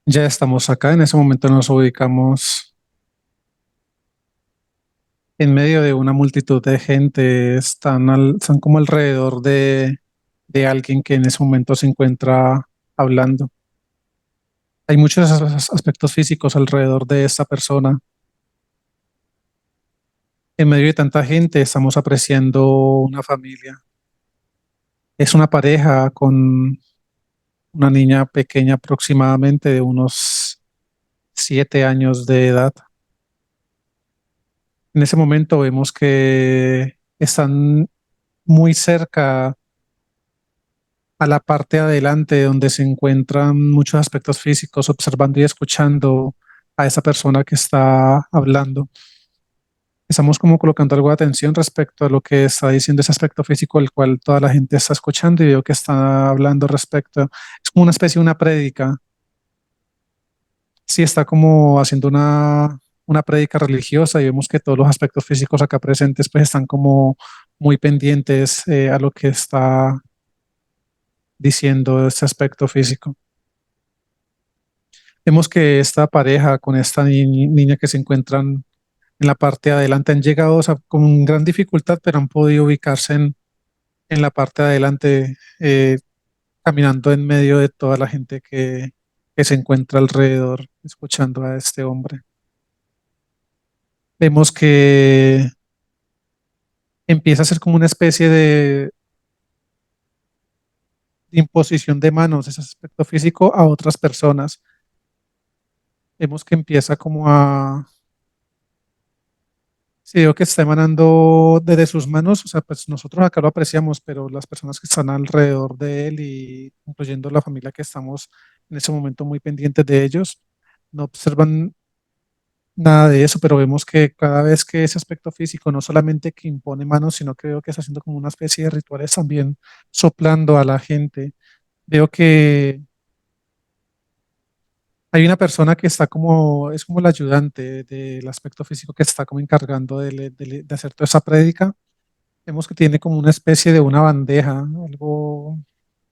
Ya estamos acá, en ese momento nos ubicamos en medio de una multitud de gente, están como alrededor de alguien que en ese momento se encuentra hablando. Hay muchos aspectos físicos alrededor de esta persona. En medio de tanta gente estamos apreciando una familia. Es una pareja con una niña pequeña aproximadamente de unos 7 años de edad. En ese momento vemos que están muy cerca a la parte de adelante donde se encuentran muchos aspectos físicos, observando y escuchando a esa persona que está hablando. Estamos como colocando algo de atención respecto a lo que está diciendo ese aspecto físico, el cual toda la gente está escuchando y veo que está hablando respecto. Es como una especie de una prédica. Sí, está como haciendo una prédica religiosa y vemos que todos los aspectos físicos acá presentes pues están como muy pendientes a lo que está diciendo ese aspecto físico. Vemos que esta pareja con esta niña que se encuentran en la parte de adelante han llegado, o sea, con gran dificultad, pero han podido ubicarse en la parte de adelante, caminando en medio de toda la gente que se encuentra alrededor, escuchando a este hombre. Vemos que empieza a ser como una especie de imposición de manos, ese aspecto físico, a otras personas. Vemos que empieza como a. Sí, veo que está emanando desde sus manos, o sea, pues nosotros acá lo apreciamos, pero las personas que están alrededor de él y incluyendo la familia que estamos en ese momento muy pendientes de ellos, no observan nada de eso, pero vemos que cada vez que ese aspecto físico no solamente que impone manos, sino que veo que está haciendo como una especie de rituales también soplando a la gente. Veo que hay una persona que está como, es como el ayudante del aspecto físico que está como encargando de hacer toda esa prédica. Vemos que tiene como una especie de una bandeja, algo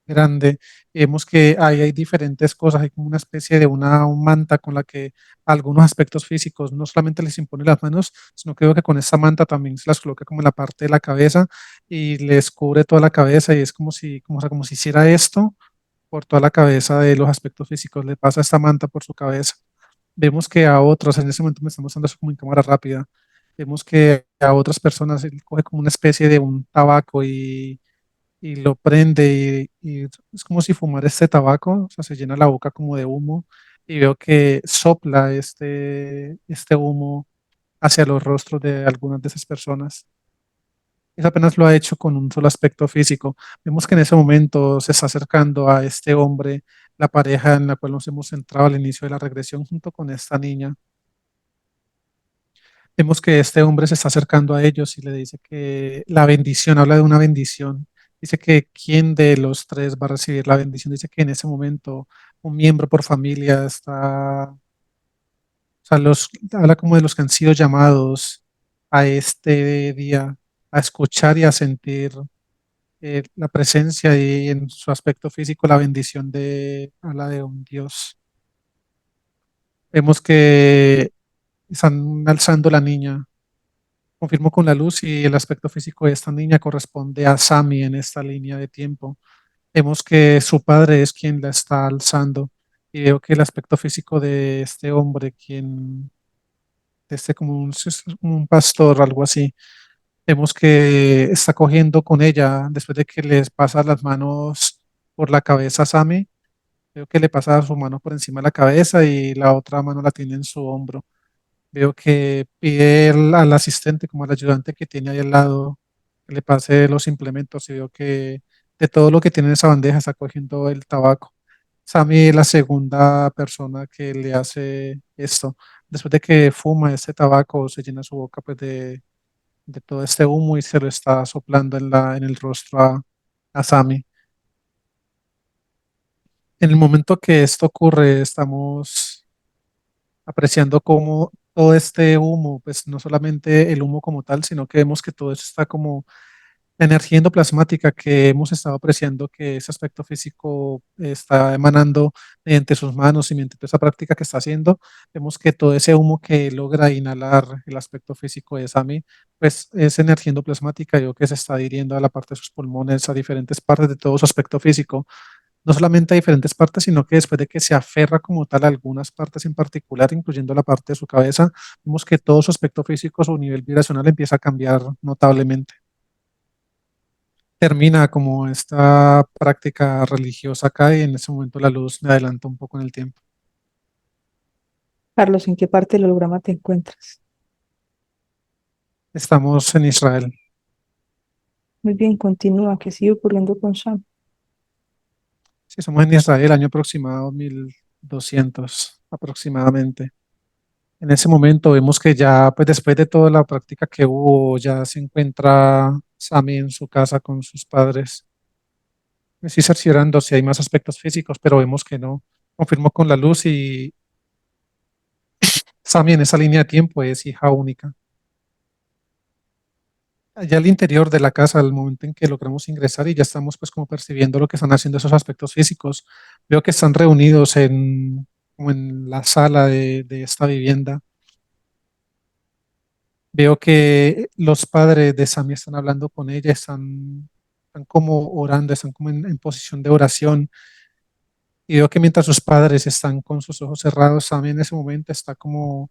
grande. Y vemos que ahí hay diferentes cosas, hay como una especie de una un manta con la que algunos aspectos físicos no solamente les impone las manos, sino que veo que con esa manta también se las coloca como en la parte de la cabeza y les cubre toda la cabeza y es como si, como, o sea, como si hiciera esto por toda la cabeza de los aspectos físicos, le pasa esta manta por su cabeza. Vemos que a otros, en ese momento me estamos mostrando eso como en cámara rápida, vemos que a otras personas él coge como una especie de un tabaco y lo prende y es como si fumara este tabaco, o sea, se llena la boca como de humo y veo que sopla este humo hacia los rostros de algunas de esas personas. Eso apenas lo ha hecho con un solo aspecto físico. Vemos que en ese momento se está acercando a este hombre, la pareja en la cual nos hemos centrado al inicio de la regresión junto con esta niña. Vemos que este hombre se está acercando a ellos y le dice que la bendición, habla de una bendición. Dice que quién de los tres va a recibir la bendición. Dice que en ese momento un miembro por familia está, o sea, habla como de los que han sido llamados a este día a escuchar y a sentir la presencia y en su aspecto físico la bendición habla de un Dios. Vemos que están alzando la niña. Confirmo con la luz y el aspecto físico de esta niña corresponde a Sammy en esta línea de tiempo. Vemos que su padre es quien la está alzando y veo que el aspecto físico de este hombre, quien, de este como es como un pastor, algo así, vemos que está cogiendo con ella después de que les pasa las manos por la cabeza a Sammy. Veo que le pasa su mano por encima de la cabeza y la otra mano la tiene en su hombro. Veo que pide al asistente, como al ayudante que tiene ahí al lado, que le pase los implementos y veo que de todo lo que tiene en esa bandeja está cogiendo el tabaco. Sammy es la segunda persona que le hace esto. Después de que fuma este tabaco, se llena su boca pues de todo este humo y se lo está soplando en el rostro a Sammy. En el momento que esto ocurre, estamos apreciando cómo todo este humo, pues no solamente el humo como tal, sino que vemos que todo eso está como La energía endoplasmática que hemos estado apreciando que ese aspecto físico está emanando mediante sus manos y mediante toda esa práctica que está haciendo, vemos que todo ese humo que logra inhalar el aspecto físico de Sami, pues es energía endoplasmática, yo que se está dirigiendo a la parte de sus pulmones, a diferentes partes de todo su aspecto físico, no solamente a diferentes partes, sino que después de que se aferra como tal a algunas partes en particular, incluyendo la parte de su cabeza, vemos que todo su aspecto físico, su nivel vibracional empieza a cambiar notablemente. Termina como esta práctica religiosa acá y en ese momento la luz me adelanta un poco en el tiempo. Carlos, ¿en qué parte del holograma te encuentras? Estamos en Israel. Muy bien, continúa. ¿Qué sigue ocurriendo con Sam? Sí, somos en Israel, año aproximado 1200 aproximadamente. En ese momento vemos que ya, pues después de toda la práctica que hubo, ya se encuentra Sami en su casa con sus padres. Me estoy cerciorando si hay más aspectos físicos, pero vemos que no. Confirmo con la luz y Sami en esa línea de tiempo es hija única. Allá al interior de la casa, al momento en que logramos ingresar y ya estamos pues como percibiendo lo que están haciendo esos aspectos físicos, veo que están reunidos como en la sala de esta vivienda. Veo que los padres de Sami están hablando con ella, están como orando, están como en posición de oración. Y veo que mientras sus padres están con sus ojos cerrados, Sami en ese momento está como,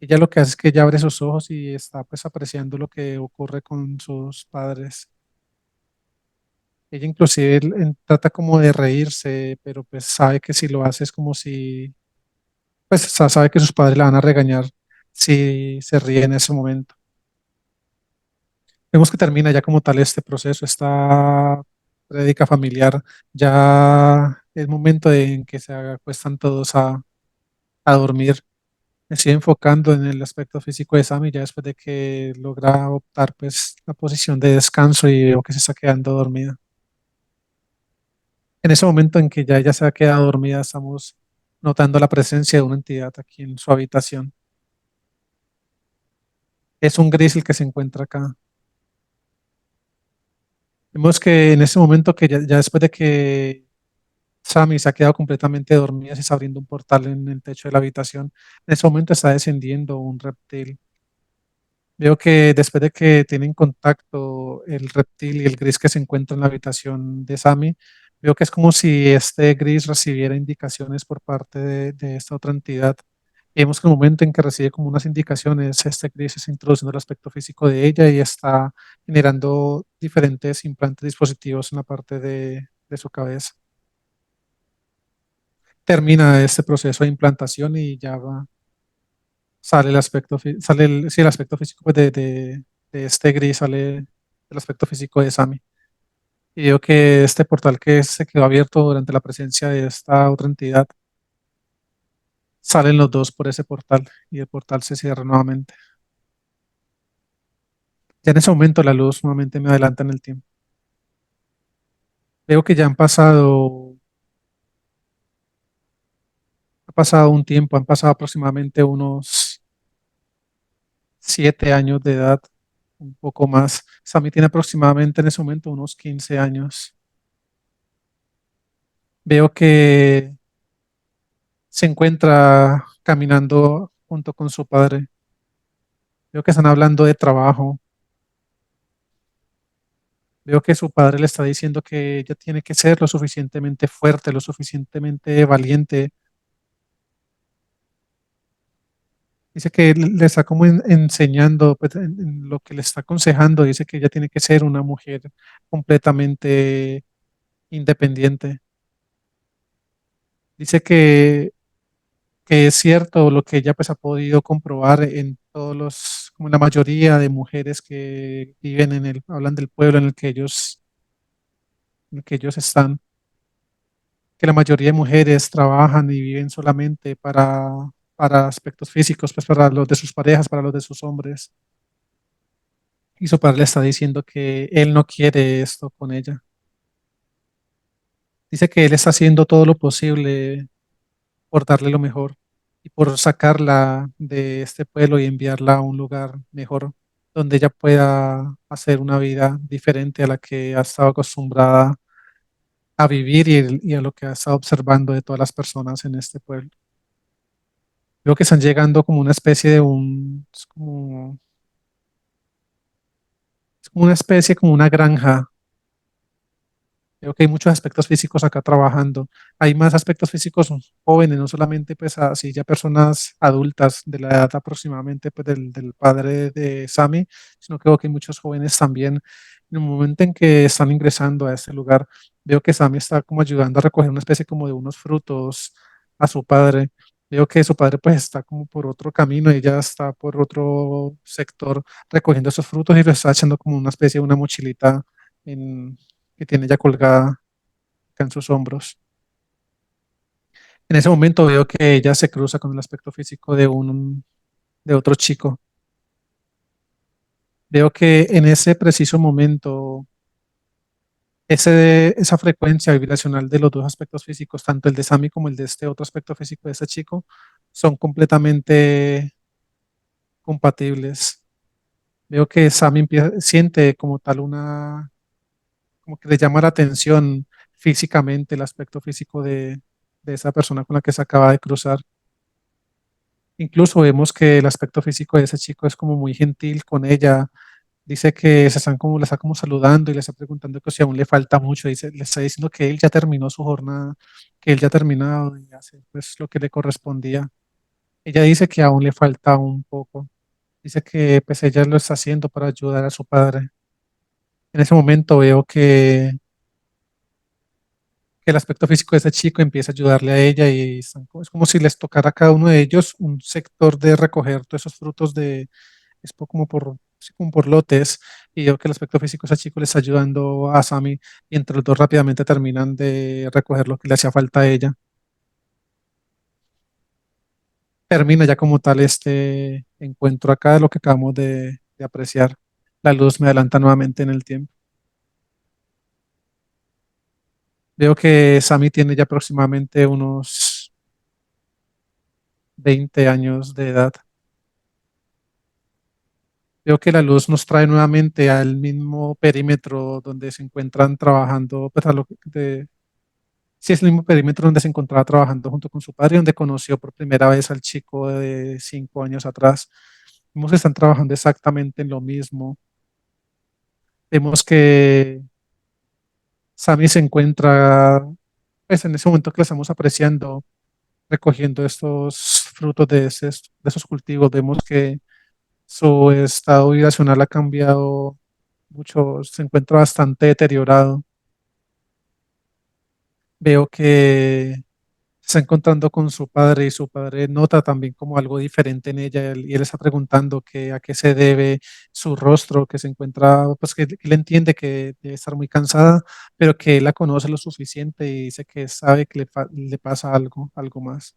ella lo que hace es que ella abre sus ojos y está pues apreciando lo que ocurre con sus padres. Ella inclusive trata como de reírse, pero pues sabe que si lo hace es como si, pues sabe que sus padres la van a regañar si se ríe en ese momento. Vemos que termina ya como tal este proceso, esta prédica familiar. Ya es momento en que se acuestan todos a dormir. Me estoy enfocando en el aspecto físico de Sammy ya después de que logra optar pues la posición de descanso y veo que se está quedando dormida. En ese momento en que ya ella se ha quedado dormida, estamos notando la presencia de una entidad aquí en su habitación. Es un gris el que se encuentra acá. Vemos que en ese momento que ya después de que Sammy se ha quedado completamente dormida, se está abriendo un portal en el techo de la habitación. En ese momento está descendiendo un reptil. Veo que después de que tienen contacto el reptil y el gris que se encuentra en la habitación de Sammy, veo que es como si este gris recibiera indicaciones por parte de esta otra entidad. Y vemos que el momento en que recibe como unas indicaciones, este gris está introduciendo el aspecto físico de ella y está generando diferentes implantes dispositivos en la parte de su cabeza. Termina este proceso de implantación y ya sale el aspecto, sale sí, el aspecto físico pues, de este gris, sale el aspecto físico de Sammy. Y veo que este portal que se quedó abierto durante la presencia de esta otra entidad, salen los dos por ese portal y el portal se cierra nuevamente. Ya en ese momento la luz nuevamente me adelanta en el tiempo. Veo que ya ha pasado un tiempo, han pasado aproximadamente unos 7 años de edad, un poco más. Sammy tiene aproximadamente en ese momento unos 15 años. Veo que se encuentra caminando junto con su padre. Veo que están hablando de trabajo. Veo que su padre le está diciendo que ella tiene que ser lo suficientemente fuerte, lo suficientemente valiente. Dice que le está como enseñando, pues, en lo que le está aconsejando, dice que ella tiene que ser una mujer completamente independiente. Dice que es cierto lo que ella pues ha podido comprobar en como en la mayoría de mujeres que viven hablan del pueblo en el que ellos están, que la mayoría de mujeres trabajan y viven solamente para aspectos físicos, pues para los de sus parejas, para los de sus hombres. Y su padre le está diciendo que él no quiere esto con ella. Dice que él está haciendo todo lo posible por darle lo mejor y por sacarla de este pueblo y enviarla a un lugar mejor. donde ella pueda hacer una vida diferente a la que ha estado acostumbrada a vivir y a lo que ha estado observando de todas las personas en este pueblo. Veo que están llegando como una especie de es como una especie, como una granja. Creo que hay muchos aspectos físicos acá trabajando. Hay más aspectos físicos jóvenes, no solamente pues así ya personas adultas de la edad aproximadamente pues del padre de Sammy, sino que veo que hay muchos jóvenes también. En el momento en que están ingresando a este lugar, veo que Sammy está como ayudando a recoger una especie como de unos frutos a su padre. Veo que su padre pues está como por otro camino y ella está por otro sector recogiendo esos frutos y lo está echando como una especie de una mochilita en, que tiene ya colgada acá en sus hombros. En ese momento veo que ella se cruza con el aspecto físico de otro chico. Veo que en ese preciso momento, esa frecuencia vibracional de los dos aspectos físicos, tanto el de Sammy como el de este otro aspecto físico de ese chico, son completamente compatibles. Veo que siente como tal como que le llama la atención físicamente el aspecto físico de esa persona con la que se acaba de cruzar. Incluso vemos que el aspecto físico de ese chico es como muy gentil con ella. Dice que la está como saludando y le está preguntando que si aún le falta mucho. Le está diciendo que él ya terminó su jornada, que él ya ha terminado y hace pues lo que le correspondía. Ella dice que aún le falta un poco. Dice que pues ella lo está haciendo para ayudar a su padre. En ese momento veo que el aspecto físico de ese chico empieza a ayudarle a ella y es como si les tocara a cada uno de ellos un sector de recoger todos esos frutos como sí, como por lotes, y veo que el aspecto físico de ese chico le está ayudando a Sammy, y entre los dos rápidamente terminan de recoger lo que le hacía falta a ella. Termina ya como tal este encuentro acá de lo que acabamos de apreciar. La luz me adelanta nuevamente en el tiempo. Veo que Sammy tiene ya aproximadamente unos 20 años de edad. Veo que la luz nos trae nuevamente al mismo perímetro donde se encuentran trabajando, pues sí, es el mismo perímetro donde se encontraba trabajando junto con su padre, donde conoció por primera vez al chico de 5 años atrás. Vemos que están trabajando exactamente en lo mismo. Vemos que Sammy se encuentra, pues en ese momento que lo estamos apreciando, recogiendo estos frutos de esos cultivos. Vemos que su estado vibracional ha cambiado mucho, se encuentra bastante deteriorado. Veo que se está encontrando con su padre y su padre nota también como algo diferente en ella y él está preguntando que a qué se debe su rostro, que se encuentra, pues que él entiende que debe estar muy cansada, pero que él la conoce lo suficiente y dice que sabe que le pasa algo más.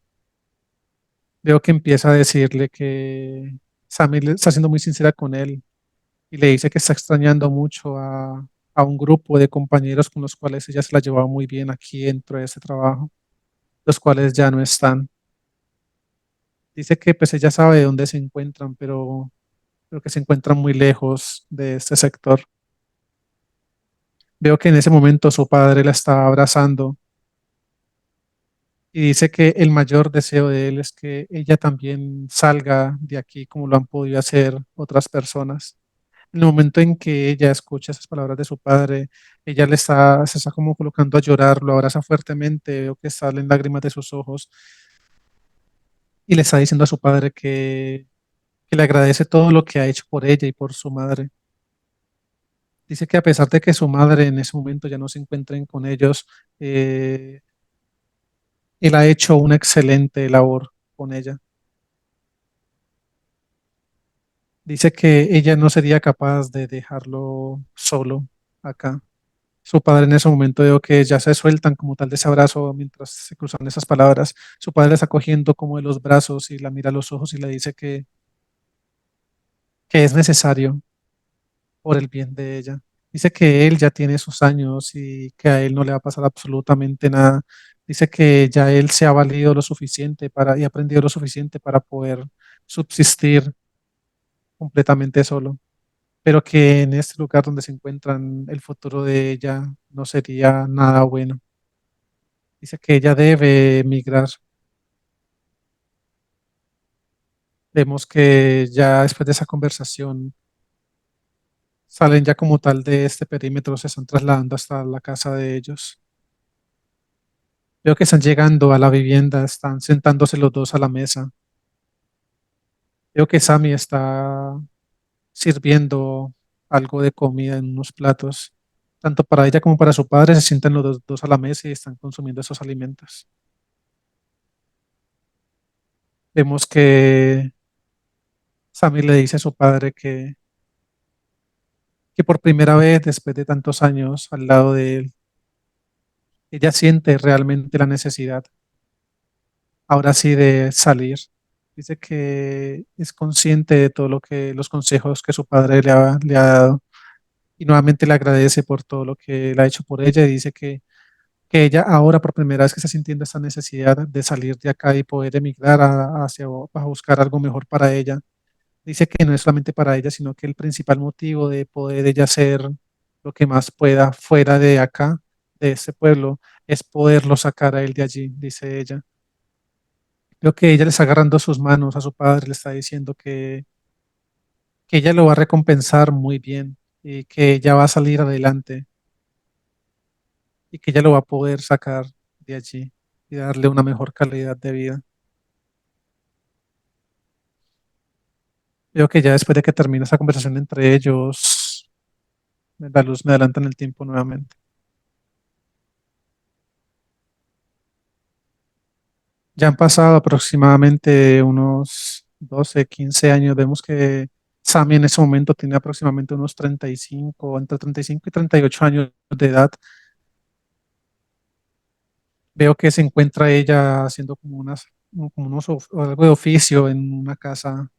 Veo que empieza a decirle que Sammy está siendo muy sincera con él y le dice que está extrañando mucho a un grupo de compañeros con los cuales ella se la llevaba muy bien aquí dentro de ese trabajo, los cuales ya no están. Dice que pues ella sabe de dónde se encuentran, pero que se encuentran muy lejos de este sector. Veo que en ese momento su padre la está abrazando y dice que el mayor deseo de él es que ella también salga de aquí como lo han podido hacer otras personas. En el momento en que ella escucha esas palabras de su padre, ella se está como colocando a llorar, lo abraza fuertemente, veo que salen lágrimas de sus ojos y le está diciendo a su padre que le agradece todo lo que ha hecho por ella y por su madre. Dice que a pesar de que su madre en ese momento ya no se encuentren con ellos, eh, él ha hecho una excelente labor con ella. Dice que ella no sería capaz de dejarlo solo acá. Su padre en ese momento veo que ya se sueltan como tal de ese abrazo mientras se cruzan esas palabras. Su padre la está cogiendo como de los brazos y la mira a los ojos y le dice que es necesario por el bien de ella. Dice que él ya tiene sus años y que a él no le va a pasar absolutamente nada. Dice que ya él se ha valido lo suficiente y ha aprendido lo suficiente para poder subsistir completamente solo. pero que en este lugar donde se encuentran el futuro de ella no sería nada bueno. Dice que ella debe emigrar. Vemos que ya después de esa conversación salen ya como tal de este perímetro, se están trasladando hasta la casa de ellos. Veo que están llegando a la vivienda, están sentándose los dos a la mesa. Veo que Sammy está sirviendo algo de comida en unos platos. Tanto para ella como para su padre se sientan los dos a la mesa y están consumiendo esos alimentos. Vemos que Sammy le dice a su padre que por primera vez después de tantos años al lado de él, ella siente realmente la necesidad, ahora sí, de salir. Dice que es consciente de todo lo que, los consejos que su padre le ha dado y nuevamente le agradece por todo lo que él ha hecho por ella y dice que ella ahora por primera vez que está sintiendo esta necesidad de salir de acá y poder emigrar a buscar algo mejor para ella. Dice que no es solamente para ella, sino que el principal motivo de poder ella hacer lo que más pueda fuera de acá, de este pueblo, es poderlo sacar a él de allí, dice ella. Creo que ella le está agarrando sus manos a su padre, le está diciendo que ella lo va a recompensar muy bien y que ella va a salir adelante y que ella lo va a poder sacar de allí y darle una mejor calidad de vida. Creo que ya después de que termine esa conversación entre ellos, la luz me adelanta en el tiempo nuevamente. Ya han pasado aproximadamente unos 12, 15 años. Vemos que Sammy en ese momento tiene aproximadamente unos 35, entre 35 y 38 años de edad. Veo que se encuentra ella haciendo como algo de oficio en una casa.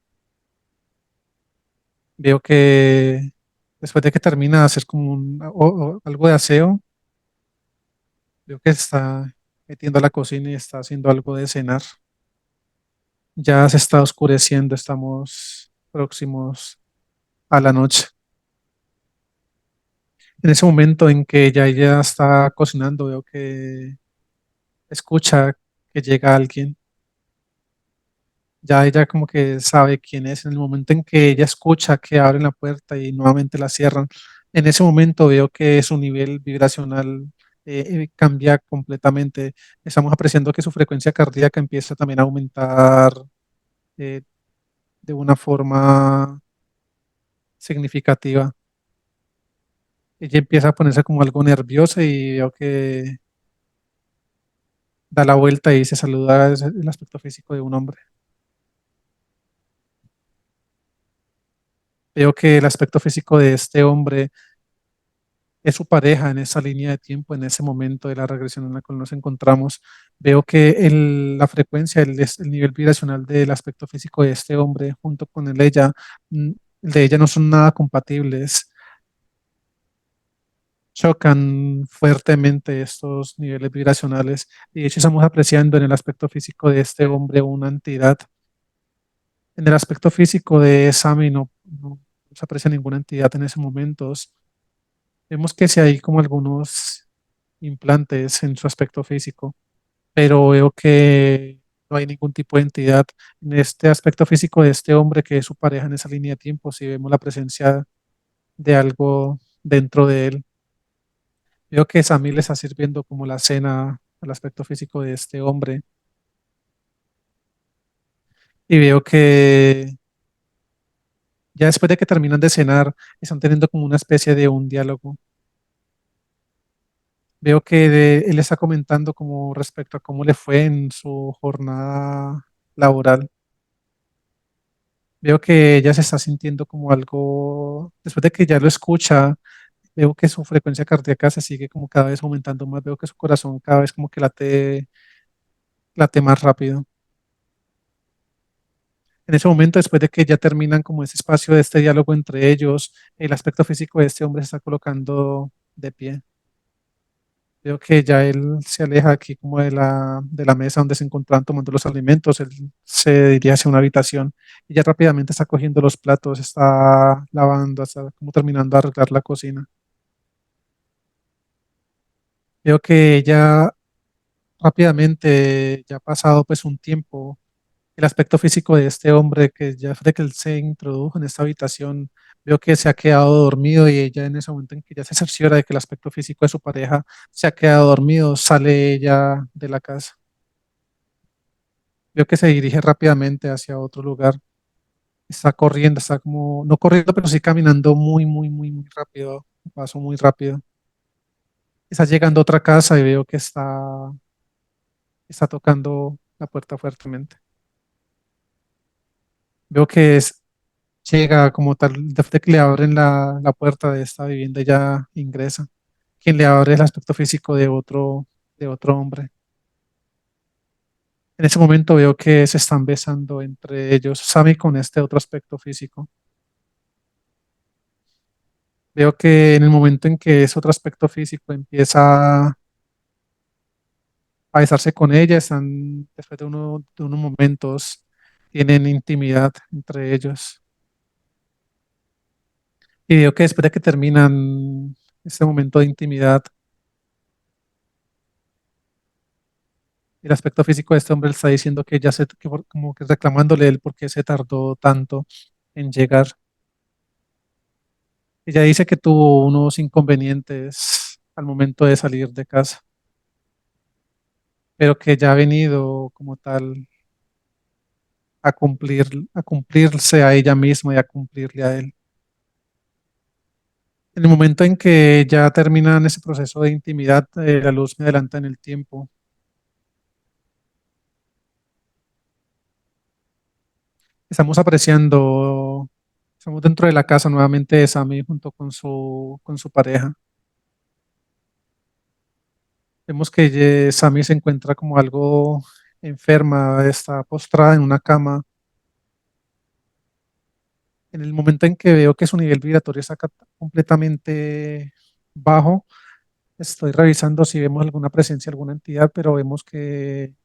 Veo que después de que termina de hacer como algo de aseo, veo que se está metiendo a la cocina y está haciendo algo de cenar. Ya se está oscureciendo, estamos próximos a la noche. En ese momento en que ya está cocinando, veo que escucha que llega alguien. Ya ella como que sabe quién es. En el momento en que ella escucha que abren la puerta y nuevamente la cierran, en ese momento veo que su nivel vibracional cambia completamente. Estamos apreciando que su frecuencia cardíaca empieza también a aumentar eh, de una forma significativa. Ella empieza a ponerse como algo nerviosa y veo que da la vuelta y se saluda, es el aspecto físico de un hombre. Veo que el aspecto físico de este hombre es su pareja en esa línea de tiempo, en ese momento de la regresión en la cual nos encontramos. Veo que la frecuencia, el nivel vibracional del aspecto físico de este hombre junto con el mm, el de ella no son nada compatibles. Chocan fuertemente estos niveles vibracionales y de hecho estamos apreciando en el aspecto físico de este hombre una entidad. En el aspecto físico de Sammy no se aprecia ninguna entidad en ese momento. Vemos que sí hay como algunos implantes en su aspecto físico, pero veo que no hay ningún tipo de entidad en este aspecto físico de este hombre que es su pareja en esa línea de tiempo. Si vemos la presencia de algo dentro de él, veo que Sammy le está sirviendo como la cena al aspecto físico de este hombre y veo que ya después de que terminan de cenar, están teniendo como una especie de un diálogo. Veo que él está comentando como respecto a cómo le fue en su jornada laboral. Veo que ella se está sintiendo como algo, después de que ya lo escucha, veo que su frecuencia cardíaca se sigue como cada vez aumentando más, veo que su corazón cada vez como que late más rápido. En ese momento, después de que ya terminan como ese espacio de este diálogo entre ellos, el aspecto físico de este hombre se está colocando de pie. Veo que ya él se aleja aquí como de la mesa donde se encontraban tomando los alimentos. Él se dirige hacia una habitación y ya rápidamente está cogiendo los platos, está lavando, está como terminando de arreglar la cocina. Veo que ya rápidamente, ya ha pasado pues un tiempo, el aspecto físico de este hombre que ya de que él se introdujo en esta habitación, veo que se ha quedado dormido y ella en ese momento en que ya se cerciora de que el aspecto físico de su pareja se ha quedado dormido, sale ella de la casa. Veo que se dirige rápidamente hacia otro lugar. Está corriendo, está como, no corriendo, pero sí caminando muy, muy, muy, muy rápido. Un paso muy rápido. Está llegando a otra casa y veo que está tocando la puerta fuertemente. Veo que llega como tal, después de que le abren la puerta de esta vivienda, ya ingresa. Quien le abre el aspecto físico de otro hombre. En ese momento veo que se están besando entre ellos, Sammy con este otro aspecto físico. Veo que en el momento en que ese otro aspecto físico empieza a besarse con ella, están, después de unos momentos, tienen intimidad entre ellos. Y veo que después de que terminan este momento de intimidad, el aspecto físico de este hombre le está diciendo que ya como que reclamándole él por qué se tardó tanto en llegar. Ella dice que tuvo unos inconvenientes al momento de salir de casa, pero que ya ha venido como tal a cumplirse a ella misma y a cumplirle a él. En el momento en que ya terminan ese proceso de intimidad, la luz me adelanta en el tiempo. Estamos apreciando, estamos dentro de la casa nuevamente de Sammy junto con su pareja. Vemos que Sammy se encuentra como algo enferma, está postrada en una cama. En el momento en que veo que su nivel vibratorio está completamente bajo, estoy revisando si vemos alguna presencia, alguna entidad, pero vemos que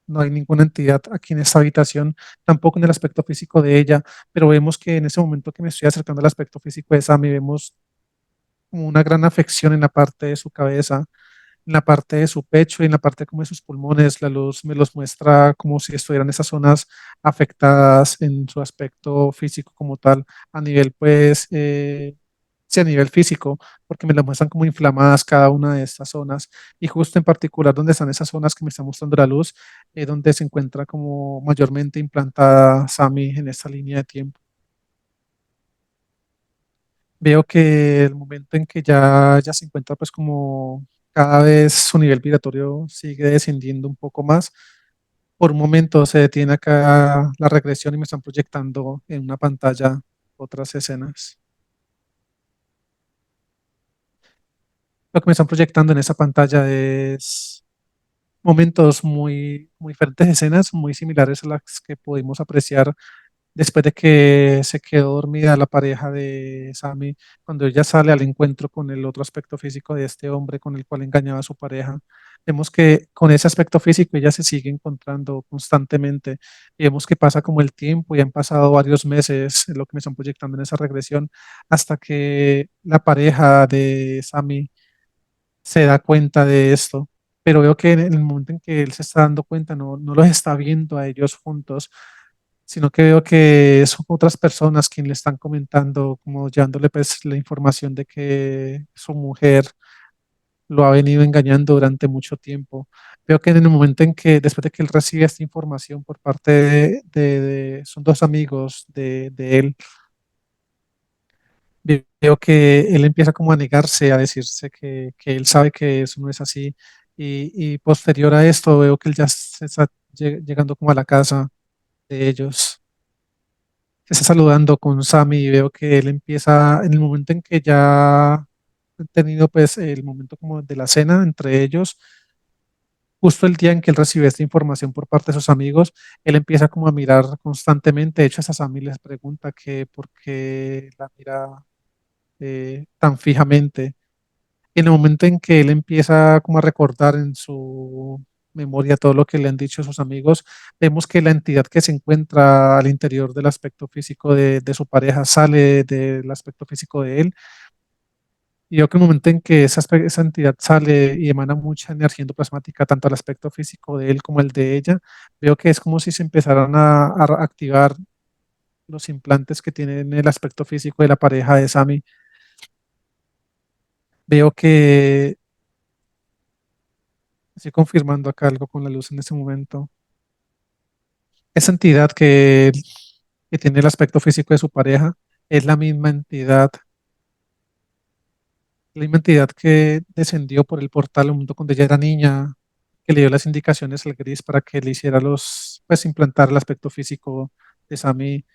no hay ninguna entidad aquí en esta habitación, tampoco en el aspecto físico de ella, pero vemos que en ese momento que me estoy acercando al aspecto físico de Sammy, vemos como una gran afección en la parte de su cabeza, en la parte de su pecho y en la parte como de sus pulmones. La luz me los muestra como si estuvieran esas zonas afectadas en su aspecto físico como tal, a nivel pues, sí, a nivel físico, porque me las muestran como inflamadas cada una de estas zonas y justo en particular donde están esas zonas que me está mostrando la luz, donde se encuentra como mayormente implantada Sami en esta línea de tiempo. Veo que el momento en que ya se encuentra pues como cada vez su nivel vibratorio sigue descendiendo un poco más. Por un momento se detiene acá la regresión y me están proyectando en una pantalla otras escenas. Lo que me están proyectando en esa pantalla es momentos muy diferentes, escenas muy similares a las que pudimos apreciar después de que se quedó dormida la pareja de Sammy, cuando ella sale al encuentro con el otro aspecto físico de este hombre con el cual engañaba a su pareja. Vemos que con ese aspecto físico ella se sigue encontrando constantemente y vemos que pasa como el tiempo y han pasado varios meses, lo que me están proyectando en esa regresión, hasta que la pareja de Sammy se da cuenta de esto. Pero veo que en el momento en que él se está dando cuenta, no los está viendo a ellos juntos, sino que veo que son otras personas quienes le están comentando, como llevándole pues la información de que su mujer lo ha venido engañando durante mucho tiempo. Veo que en el momento en que, después de que él recibe esta información por parte son dos amigos de él, veo que él empieza como a negarse, a decirse que él sabe que eso no es así. Y posterior a esto, veo que él ya se está llegando como a la casa de ellos. Se está saludando con Sammy y veo que él empieza, en el momento en que ya han tenido pues el momento como de la cena entre ellos, justo el día en que él recibe esta información por parte de sus amigos, él empieza como a mirar constantemente. De hecho, a Sammy les pregunta que por qué la mira tan fijamente. Y en el momento en que él empieza como a recordar en su memoria todo lo que le han dicho sus amigos, vemos que la entidad que se encuentra al interior del aspecto físico de su pareja sale del aspecto físico de él. Y yo que el momento en que esa entidad sale y emana mucha energía endoplasmática, tanto al aspecto físico de él como el de ella, veo que es como si se empezaran a activar los implantes que tienen el aspecto físico de la pareja de Sami. Veo que estoy confirmando acá algo con la luz en ese momento. Esa entidad que tiene el aspecto físico de su pareja es la misma entidad que descendió por el portal al mundo cuando ella era niña, que le dio las indicaciones al Gris para que le hiciera pues implantar el aspecto físico de Sami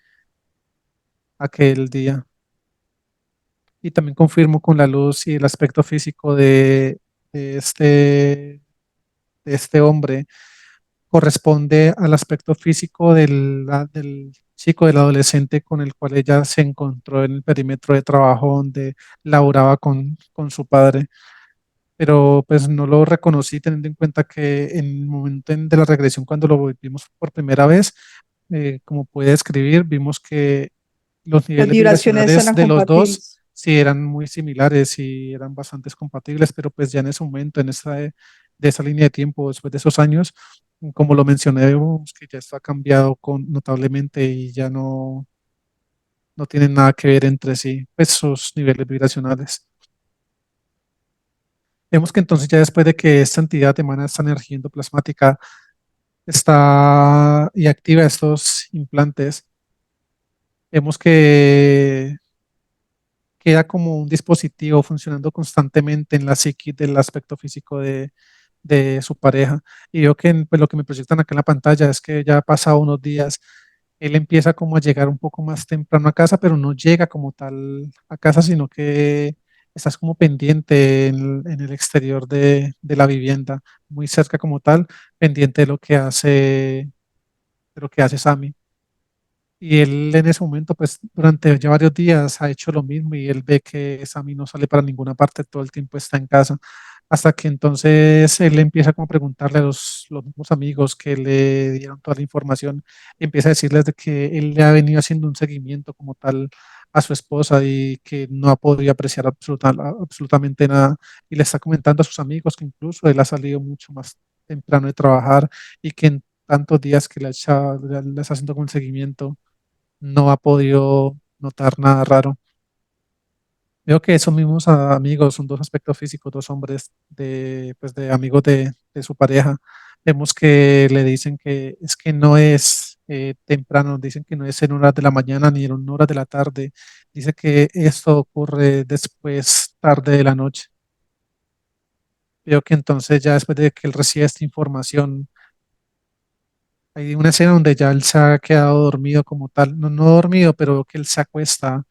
aquel día. Y también confirmo con la luz y el aspecto físico de este, de este hombre corresponde al aspecto físico del chico, del adolescente con el cual ella se encontró en el perímetro de trabajo donde laboraba con su padre. Pero pues no lo reconocí teniendo en cuenta que en el momento de la regresión, cuando lo vimos por primera vez, como puede describir, vimos que los Las niveles vibraciones vibracionales eran de los dos compatibles. sí eran muy similares y eran bastante compatibles, pero pues ya en ese momento, de esa línea de tiempo, después de esos años, como lo mencioné, vemos que ya está cambiado notablemente y ya no tienen nada que ver entre sí, pues sus niveles vibracionales. Vemos que entonces ya después de que esta entidad emana esta energía endoplasmática está y activa estos implantes, vemos que queda como un dispositivo funcionando constantemente en la psiquis del aspecto físico de su pareja. Y yo que pues, lo que me proyectan acá en la pantalla es que ya ha pasado unos días, él empieza como a llegar un poco más temprano a casa, pero no llega como tal a casa, sino que estás como pendiente en el exterior de la vivienda, muy cerca como tal, pendiente de lo que hace Sammy. Y él en ese momento, pues durante ya varios días ha hecho lo mismo y él ve que Sammy no sale para ninguna parte, todo el tiempo está en casa. Hasta que entonces él empieza como a preguntarle a los mismos amigos que le dieron toda la información y empieza a decirles de que él le ha venido haciendo un seguimiento como tal a su esposa y que no ha podido apreciar absolutamente nada. Y le está comentando a sus amigos que incluso él ha salido mucho más temprano de trabajar y que en tantos días que le está haciendo como el seguimiento no ha podido notar nada raro. Veo que esos mismos amigos son dos aspectos físicos, dos hombres pues de amigos de su pareja. Vemos que le dicen que es que no es temprano, dicen que no es en horas de la mañana ni en horas de la tarde. Dice que esto ocurre después, tarde de la noche. Veo que entonces ya después de que él recibe esta información, hay una escena donde ya él se ha quedado dormido como tal, no, no dormido, pero que él se acuesta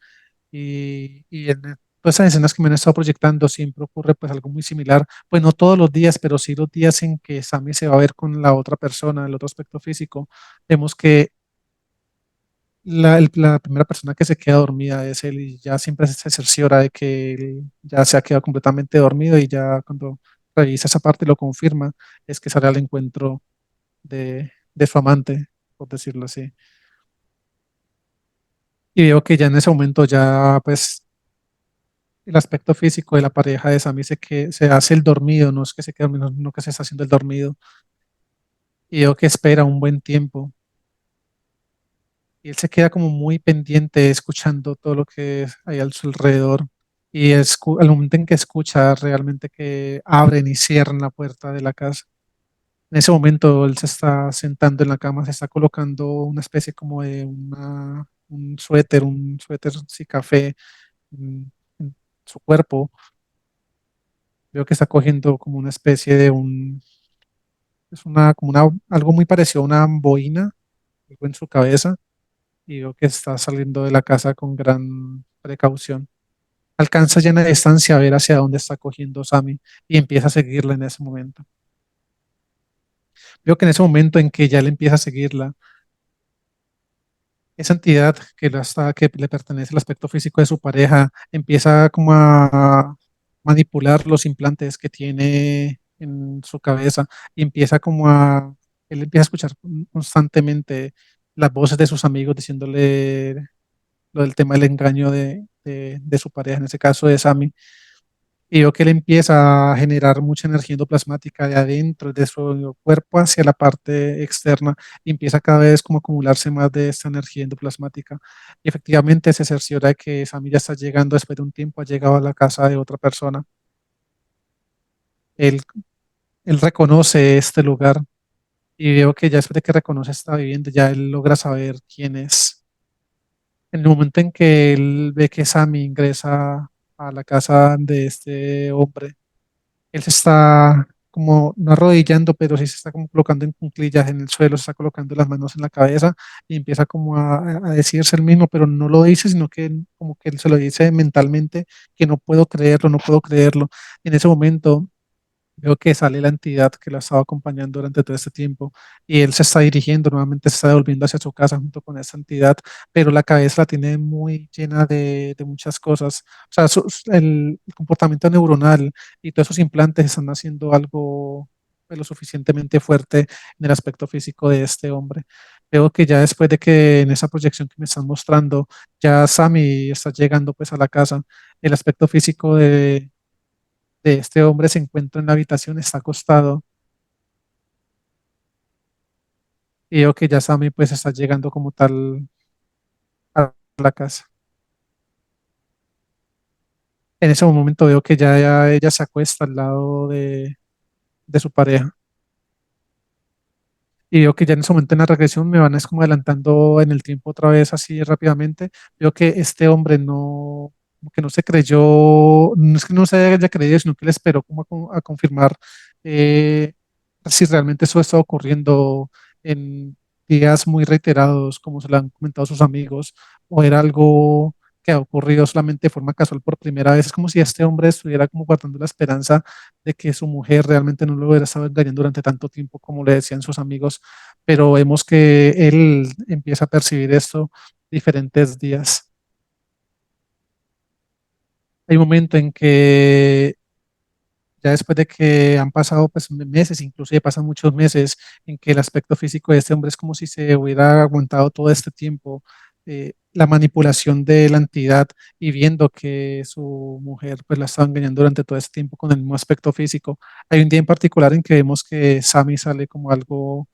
y en todas esas escenas que me han estado proyectando siempre ocurre pues algo muy similar, pues no todos los días, pero sí los días en que Sammy se va a ver con la otra persona, el otro aspecto físico, vemos que la primera persona que se queda dormida es él y ya siempre se cerciora de que él ya se ha quedado completamente dormido y ya cuando revisa esa parte y lo confirma, es que sale al encuentro de su amante, por decirlo así. Y veo que ya en ese momento ya pues el aspecto físico de la pareja de Sammy que se hace el dormido, no es que se quede dormido, no que se está haciendo el dormido. Y veo que espera un buen tiempo. Y él se queda como muy pendiente, escuchando todo lo que hay a su alrededor. Y al momento en que escucha realmente que abren y cierran la puerta de la casa, en ese momento él se está sentando en la cama, se está colocando una especie como de un suéter sí, café en su cuerpo. Veo que está cogiendo como una especie de algo muy parecido a una boina, algo en su cabeza, y veo que está saliendo de la casa con gran precaución. Alcanza ya en la distancia a ver hacia dónde está cogiendo Sammy y empieza a seguirla en ese momento. Veo que en ese momento en que ya le empieza a seguirla, esa entidad que le pertenece al aspecto físico de su pareja empieza como a manipular los implantes que tiene en su cabeza y él empieza a escuchar constantemente las voces de sus amigos diciéndole lo del tema del engaño de su pareja, en ese caso de Sammy. Y veo que él empieza a generar mucha energía endoplasmática de adentro de su cuerpo hacia la parte externa y empieza cada vez como a acumularse más de esta energía endoplasmática. Y efectivamente se cerciora de que Sammy ya está llegando después de un tiempo, ha llegado a la casa de otra persona. Él, él reconoce este lugar y veo que ya después de que reconoce esta vivienda, ya él logra saber quién es. En el momento en que él ve que Sammy ingresa a la casa de este hombre, él se está como no arrodillando, pero sí se está como colocando en cuclillas en el suelo, se está colocando las manos en la cabeza y empieza como a decirse el mismo, pero no lo dice, sino que como que él se lo dice mentalmente, que no puedo creerlo, no puedo creerlo. En ese momento veo que sale la entidad que la estaba acompañando durante todo este tiempo y él se está dirigiendo, nuevamente se está devolviendo hacia su casa junto con esa entidad, pero la cabeza la tiene muy llena de muchas cosas. O sea, el comportamiento neuronal y todos esos implantes están haciendo algo pues, lo suficientemente fuerte en el aspecto físico de este hombre. Veo que ya después de que en esa proyección que me están mostrando, ya Sammy está llegando pues a la casa, el aspecto físico de este hombre se encuentra en la habitación, está acostado y veo que ya Sammy pues está llegando como tal a la casa. En ese momento veo que ya ella se acuesta al lado de su pareja y veo que ya en ese momento en la regresión me van es como adelantando en el tiempo otra vez así rápidamente. Veo que este hombre no, como que no se creyó, no es que no se haya creído, sino que le esperó como a confirmar eh, si realmente eso está ocurriendo en días muy reiterados, como se lo han comentado sus amigos, o era algo que ha ocurrido solamente de forma casual por primera vez. Es como si este hombre estuviera como guardando la esperanza de que su mujer realmente no lo hubiera estado engañando durante tanto tiempo como le decían sus amigos, pero vemos que él empieza a percibir esto diferentes días. Hay un momento en que ya después de que han pasado pues meses, incluso ya pasan muchos meses, en que el aspecto físico de este hombre es como si se hubiera aguantado todo este tiempo, la manipulación de la entidad y viendo que su mujer pues la estaba engañando durante todo este tiempo con el mismo aspecto físico. Hay un día en particular en que vemos que Sammy sale como algo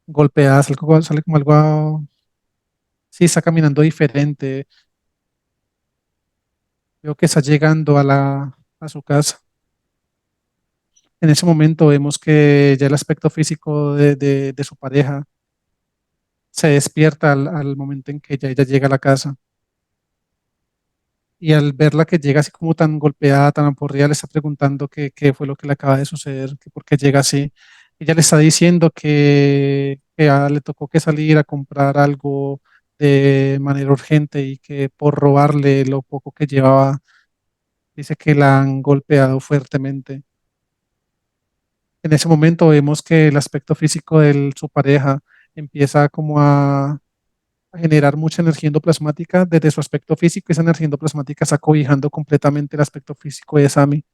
golpeada, sale como algo, sí, está caminando diferente, veo que está llegando a su casa. En ese momento vemos que ya el aspecto físico de su pareja se despierta al momento en que ya ella llega a la casa y al verla que llega así como tan golpeada, tan aporreada, le está preguntando qué fue lo que le acaba de suceder, que por qué llega así. Ella le está diciendo que le tocó que salir a comprar algo de manera urgente y que por robarle lo poco que llevaba, dice que la han golpeado fuertemente. En ese momento vemos que el aspecto físico de su pareja empieza como a generar mucha energía endoplasmática desde su aspecto físico y esa energía endoplasmática está cobijando completamente el aspecto físico de Sammy.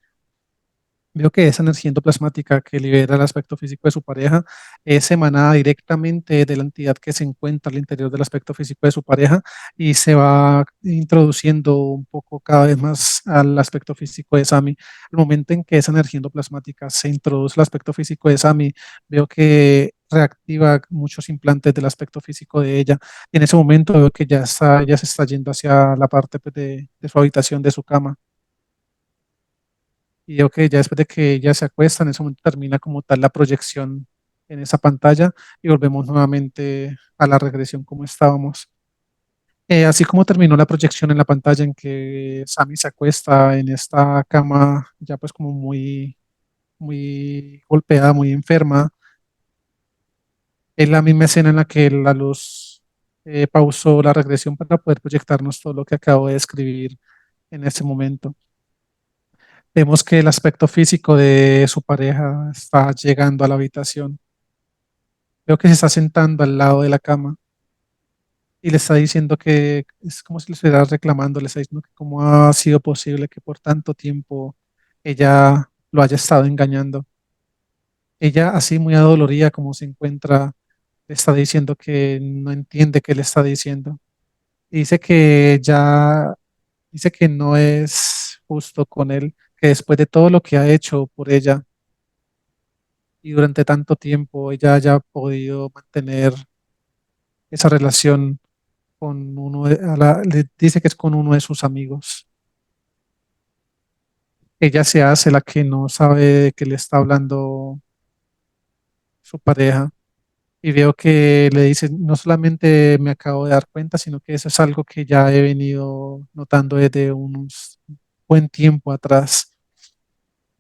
Veo que esa energía endoplasmática que libera el aspecto físico de su pareja es emanada directamente de la entidad que se encuentra al interior del aspecto físico de su pareja y se va introduciendo un poco cada vez más al aspecto físico de Sammy. Al momento en que esa energía endoplasmática se introduce al aspecto físico de Sammy, veo que reactiva muchos implantes del aspecto físico de ella. Y en ese momento veo que ya se está yendo hacia la parte pues, de su habitación, de su cama. Y yo que ya después de que ella se acuesta, en ese momento termina como tal la proyección en esa pantalla y volvemos nuevamente a la regresión como estábamos. Así como terminó la proyección en la pantalla en que Sammy se acuesta en esta cama ya pues como muy golpeada, muy enferma, es la misma escena en la que la luz pausó la regresión para poder proyectarnos todo lo que acabo de describir en ese momento. Vemos que el aspecto físico de su pareja está llegando a la habitación. Veo que se está sentando al lado de la cama y le está diciendo que es como si le estuviera reclamando, le está diciendo que cómo ha sido posible que por tanto tiempo ella lo haya estado engañando. Ella, así muy adolorida como se encuentra, le está diciendo que no entiende qué le está diciendo. Y dice que no es justo con él, que después de todo lo que ha hecho por ella y durante tanto tiempo, ella haya podido mantener esa relación con le dice que es con uno de sus amigos. Ella se hace la que no sabe de qué le está hablando su pareja. Y veo que le dice, no solamente me acabo de dar cuenta, sino que eso es algo que ya he venido notando desde unos buen tiempo atrás.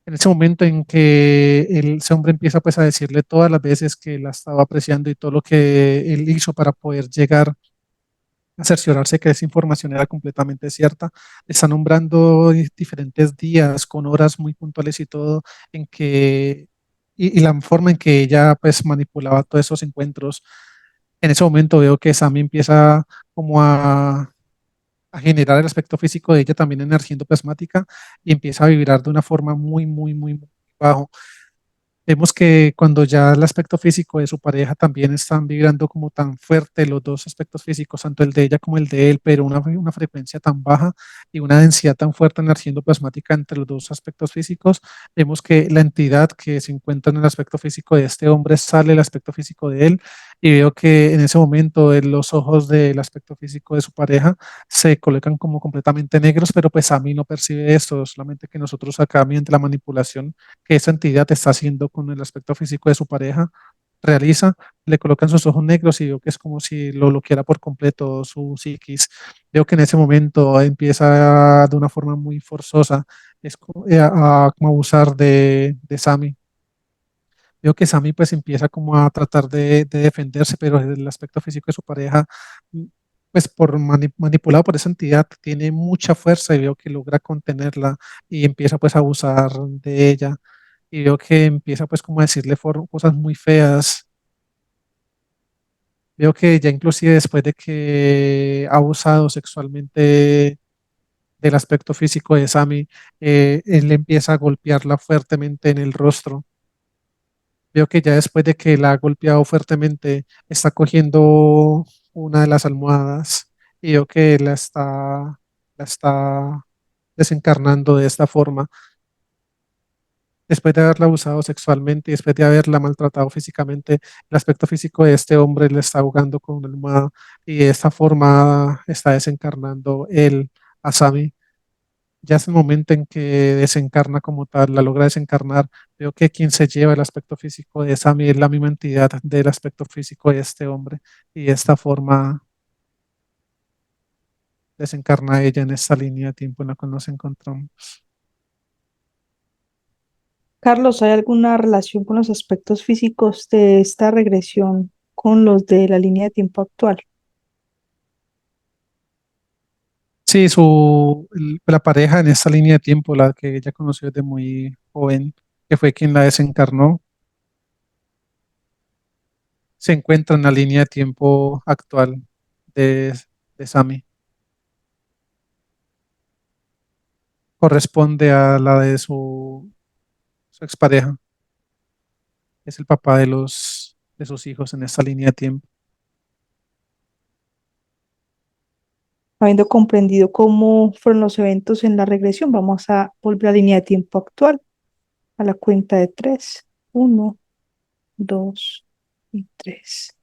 En ese momento en que ese hombre empieza pues a decirle todas las veces que la estaba apreciando y todo lo que él hizo para poder llegar a cerciorarse que esa información era completamente cierta, le está nombrando diferentes días con horas muy puntuales y todo en que y la forma en que ella pues manipulaba todos esos encuentros. En ese momento veo que Sammy empieza como a generar el aspecto físico de ella también energía endoplasmática y empieza a vibrar de una forma muy bajo. Vemos que cuando ya el aspecto físico de su pareja también están vibrando como tan fuerte, los dos aspectos físicos, tanto el de ella como el de él, pero una frecuencia tan baja y una densidad tan fuerte en la energía endoplasmática entre los dos aspectos físicos, vemos que la entidad que se encuentra en el aspecto físico de este hombre sale del aspecto físico de él y veo que en ese momento los ojos del aspecto físico de su pareja se colocan como completamente negros, pero pues a mí no percibe esto, solamente que nosotros acá mediante la manipulación que esa entidad está haciendo con el aspecto físico de su pareja, realiza, le colocan sus ojos negros y veo que es como si lo bloqueara por completo su psiquis. Veo que en ese momento empieza de una forma muy forzosa a como abusar de Sammy. Veo que Sammy pues empieza como a tratar de defenderse, pero el aspecto físico de su pareja, mm, pues manipulado por esa entidad, tiene mucha fuerza y veo que logra contenerla y empieza pues a abusar de ella y veo que empieza pues como a decirle cosas muy feas. Veo que ya inclusive después de que ha abusado sexualmente del aspecto físico de Sammy, él empieza a golpearla fuertemente en el rostro. Veo que ya después de que la ha golpeado fuertemente, está cogiendo una de las almohadas y veo que la está desencarnando de esta forma. Después de haberla abusado sexualmente y después de haberla maltratado físicamente, el aspecto físico de este hombre le está ahogando con una almohada y de esta forma está desencarnando él a Sami. Ya es el momento en que desencarna como tal, la logra desencarnar. Veo que quien se lleva el aspecto físico de Sami es la misma entidad del aspecto físico de este hombre y de esta forma desencarna ella en esta línea de tiempo en la que nos encontramos. Carlos, ¿hay alguna relación con los aspectos físicos de esta regresión con los de la línea de tiempo actual? Sí, la pareja en esta línea de tiempo, la que ella conoció desde muy joven, que fue quien la desencarnó, se encuentra en la línea de tiempo actual de, de Sami. Corresponde a la de su expareja. Es el papá de sus hijos en esta línea de tiempo. Habiendo comprendido cómo fueron los eventos en la regresión, vamos a volver a la línea de tiempo actual, a la cuenta de tres. Uno, dos y tres.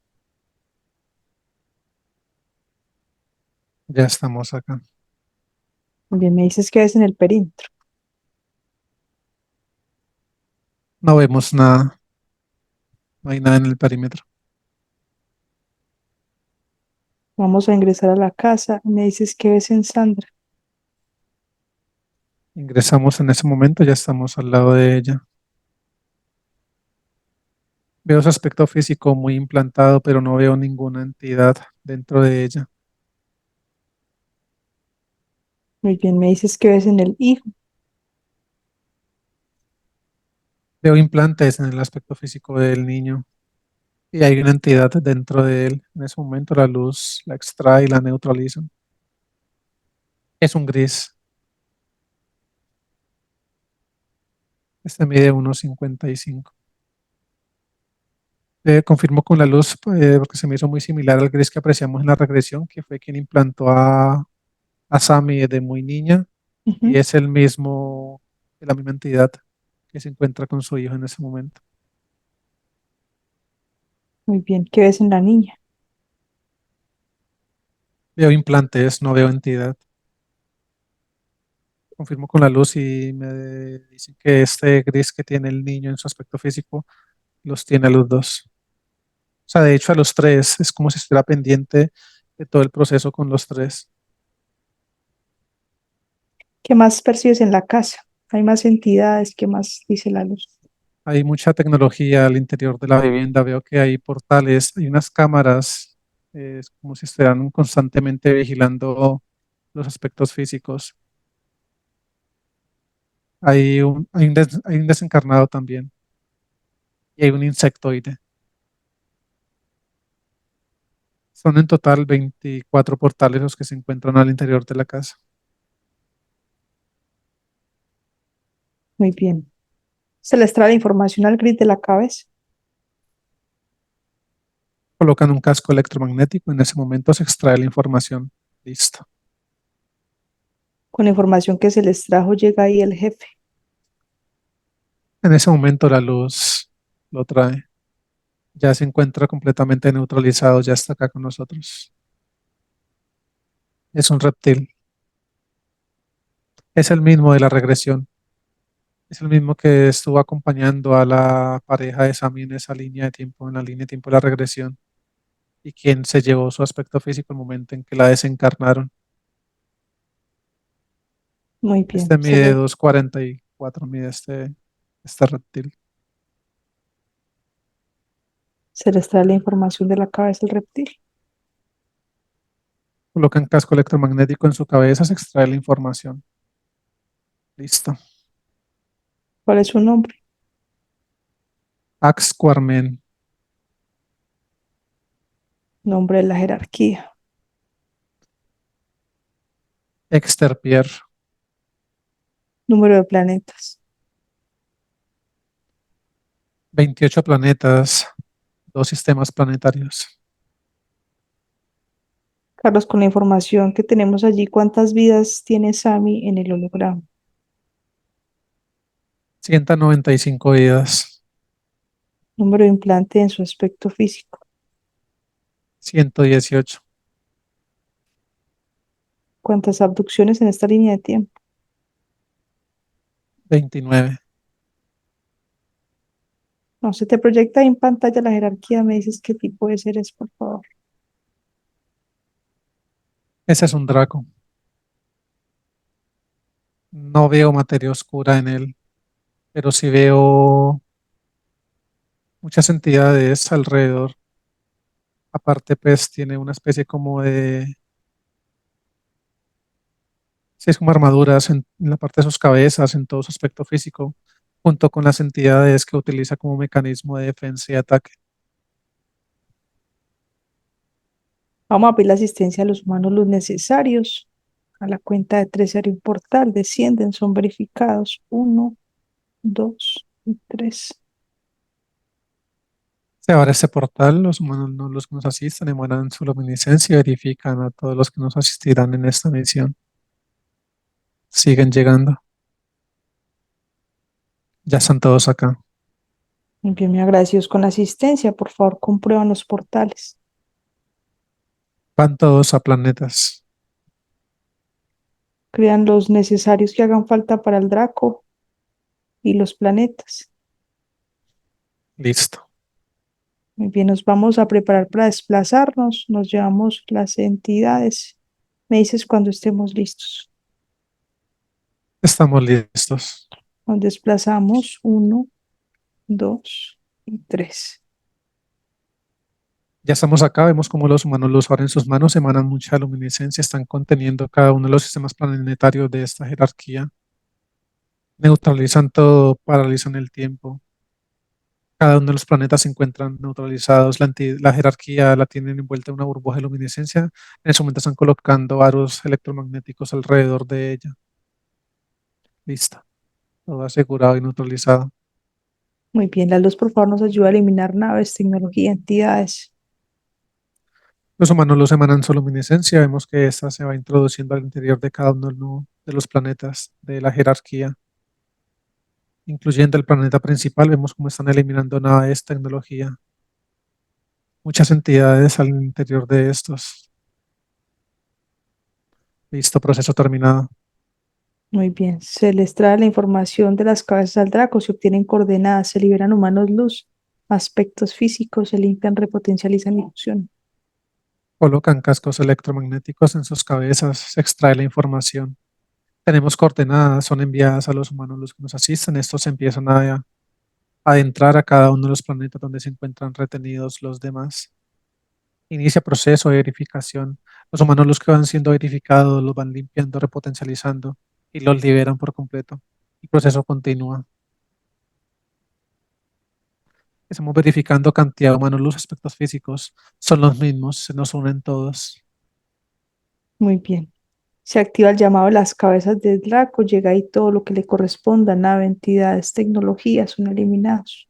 Ya estamos acá. Muy bien, me dices que es en el perímetro. No vemos nada, no hay nada en el perímetro. Vamos a ingresar a la casa. Me dices que ves en Sandra. Ingresamos en ese momento, ya estamos al lado de ella. Veo su aspecto físico muy implantado, pero no veo ninguna entidad dentro de ella. Muy bien, me dices que ves en el hijo. Veo implantes en el aspecto físico del niño y hay una entidad dentro de él. En ese momento la luz la extrae y la neutraliza. Es un gris. Este mide 1,55. Confirmo con la luz porque se me hizo muy similar al gris que apreciamos en la regresión, que fue quien implantó a Sammy desde muy niña y Ujú. es el mismo, la misma entidad que se encuentra con su hijo en ese momento. Muy bien. ¿Qué ves en la niña? Veo implantes, no veo entidad. Confirmo con la luz y me dicen que este gris que tiene el niño en su aspecto físico los tiene a los dos. O sea, de hecho a los tres, es como si estuviera pendiente de todo el proceso con los tres. ¿Qué más percibes en la casa? ¿Hay más entidades? ¿Qué más dice la luz? Hay mucha tecnología al interior de la vivienda, veo que hay portales, hay unas cámaras, es como si estuvieran constantemente vigilando los aspectos físicos. Hay un desencarnado también y hay un insectoide. Son en total 24 portales los que se encuentran al interior de la casa. Muy bien. Se les trae la información al grid de la cabeza. Colocan un casco electromagnético, en ese momento se extrae la información. Listo. Con la información que se les trajo llega ahí el jefe. En ese momento la luz lo trae. Ya se encuentra completamente neutralizado, ya está acá con nosotros. Es un reptil. Es el mismo de la regresión. Es el mismo que estuvo acompañando a la pareja de Sammy en esa línea de tiempo, en la línea de tiempo de la regresión, y quien se llevó su aspecto físico el momento en que la desencarnaron. Muy bien. Este mide 2,44, mide este reptil. Se les trae la información de la cabeza del reptil. Colocan casco electromagnético en su cabeza, se extrae la información. Listo. ¿Cuál es su nombre? Ax Quarmen, Nombre de la jerarquía. Exterpier, Número de planetas. 28 planetas, dos sistemas planetarios. Carlos, con la información que tenemos allí, ¿cuántas vidas tiene Sammy en el holograma? 195 vidas, Número de implante en su aspecto físico. 118, ¿Cuántas abducciones en esta línea de tiempo? 29. No, se te proyecta ahí en pantalla la jerarquía. Me dices qué tipo de ser es, por favor. Ese es un Draco. No veo materia oscura en él, pero sí veo muchas entidades alrededor. Aparte, pues tiene una especie como de, sí, es como armaduras en la parte de sus cabezas, en todo su aspecto físico, junto con las entidades que utiliza como mecanismo de defensa y ataque. Vamos a pedir la asistencia a los humanos los necesarios. A la cuenta de tres se abre un portal. Descienden, son verificados. Uno, dos y tres. Se abre ese portal, los humanos, no los que nos asistan, emanan su luminiscencia y verifican a todos los que nos asistirán en esta misión. Siguen llegando, ya están todos acá. Envíenme agradecidos con la asistencia. Por favor, comprueban los portales. Van todos a planetas. Crean los necesarios que hagan falta para el Draco y los planetas. Listo. Muy bien, nos vamos a preparar para desplazarnos. Nos llevamos las entidades. Me dices cuando estemos listos. Estamos listos. Nos desplazamos. Uno, dos y tres. Ya estamos acá, vemos cómo los humanos los ahora en sus manos, emanan mucha luminiscencia, están conteniendo cada uno de los sistemas planetarios de esta jerarquía, neutralizan todo, paralizan el tiempo. Cada uno de los planetas se encuentran neutralizados, la jerarquía la tienen envuelta en una burbuja de luminiscencia. En ese momento están colocando aros electromagnéticos alrededor de ella. Listo. Todo asegurado y neutralizado. Muy bien, la luz por favor nos ayuda a eliminar naves, tecnología, entidades. Los humanos los emanan su luminiscencia. Vemos que esta se va introduciendo al interior de cada uno de los planetas de la jerarquía, incluyendo el planeta principal. Vemos cómo están eliminando naves, tecnología, muchas entidades al interior de estos. Listo, proceso terminado. Muy bien, se les trae la información de las cabezas al Draco, se obtienen coordenadas, se liberan humanos luz, aspectos físicos, se limpian, repotencializan y fusionan. Colocan cascos electromagnéticos en sus cabezas, se extrae la información. Tenemos coordenadas, son enviadas a los humanos los que nos asisten. Estos empiezan a adentrar a cada uno de los planetas donde se encuentran retenidos los demás. Inicia proceso de verificación. Los humanos los que van siendo verificados los van limpiando, repotencializando y los liberan por completo. El proceso continúa. Estamos verificando cantidad de humanos, los aspectos físicos son los mismos, se nos unen todos. Muy bien. Se activa el llamado de las cabezas de Draco, llega ahí todo lo que le corresponda, nave, entidades, tecnologías, son eliminados.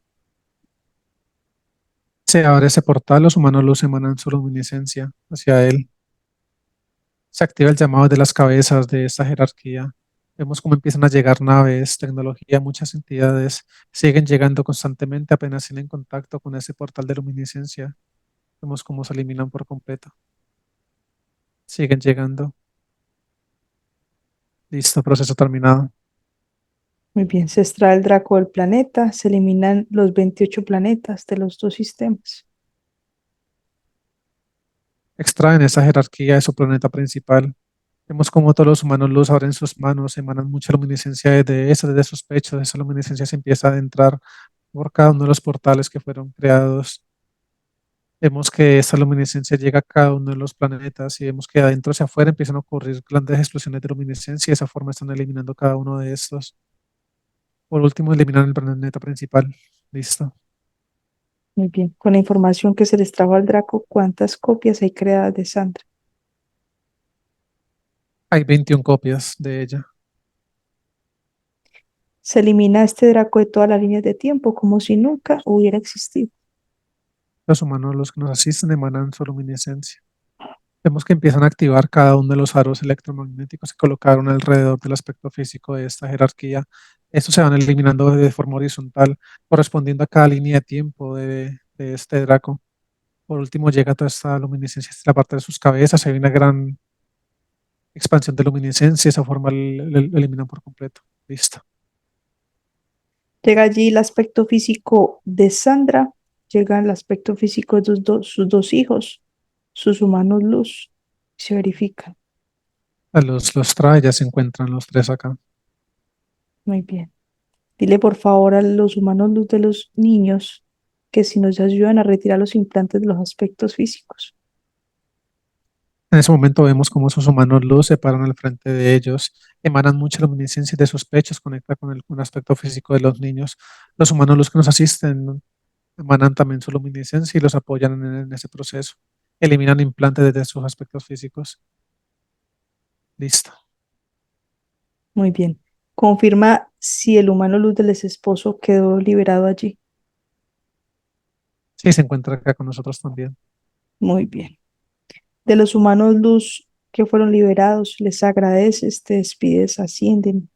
Se abre ese portal, los humanos los emanan su luminiscencia hacia él. Se activa el llamado de las cabezas de esta jerarquía. Vemos cómo empiezan a llegar naves, tecnología, muchas entidades siguen llegando constantemente apenas tienen contacto con ese portal de luminiscencia. Vemos cómo se eliminan por completo. Siguen llegando. Listo, proceso terminado. Muy bien, se extrae el Draco del planeta, se eliminan los 28 planetas de los dos sistemas. Extraen esa jerarquía de su planeta principal. Vemos cómo todos los humanos luz abren sus manos, emanan mucha luminiscencia desde sus pechos. Esa luminiscencia se empieza a adentrar por cada uno de los portales que fueron creados. Vemos que esta luminiscencia llega a cada uno de los planetas y vemos que adentro hacia afuera empiezan a ocurrir grandes explosiones de luminiscencia y de esa forma están eliminando cada uno de estos. Por último, eliminan el planeta principal. Listo. Muy bien, con la información que se les trajo al Draco, ¿cuántas copias hay creadas de Sandra? Hay 21 copias de ella. Se elimina este Draco de todas las líneas de tiempo, como si nunca hubiera existido. Los humanos, los que nos asisten, emanan su luminiscencia. Vemos que empiezan a activar cada uno de los aros electromagnéticos que colocaron alrededor del aspecto físico de esta jerarquía. Estos se van eliminando de forma horizontal, correspondiendo a cada línea de tiempo de este Draco. Por último, llega toda esta luminiscencia hasta la parte de sus cabezas. Hay una gran expansión de luminiscencia. Esa forma lo eliminan por completo. Listo. Llega allí el aspecto físico de Sandra, llega el aspecto físico de sus dos hijos, sus humanos luz, se verifican. A los trae, ya se encuentran los tres acá. Muy bien. Dile por favor a los humanos luz de los niños que si nos ayudan a retirar los implantes de los aspectos físicos. En ese momento vemos cómo sus humanos luz se paran al frente de ellos, emanan mucha luminiscencia de sus pechos, conecta con el aspecto físico de los niños. Los humanos luz que nos asisten emanan también su luminiscencia y los apoyan en ese proceso. Eliminan implantes desde sus aspectos físicos. Listo. Muy bien. Confirma si el humano luz del ex esposo quedó liberado allí. Sí, se encuentra acá con nosotros también. Muy bien. De los humanos luz que fueron liberados, les agradeces, te despides, ascienden.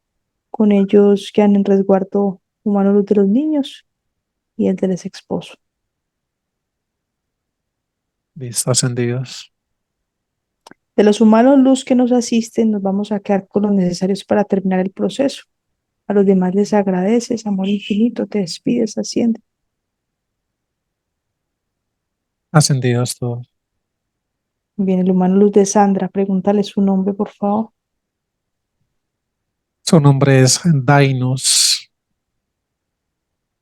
Con ellos quedan en resguardo humano luz de los niños y el del ex esposo. Listo, ascendidos. De los humanos luz que nos asisten, nos vamos a quedar con los necesarios para terminar el proceso. A los demás les agradeces, amor infinito, te despides, asciende. Ascendidos todos. Bien, el humano luz de Sandra, pregúntale su nombre, por favor. Su nombre es Dainos.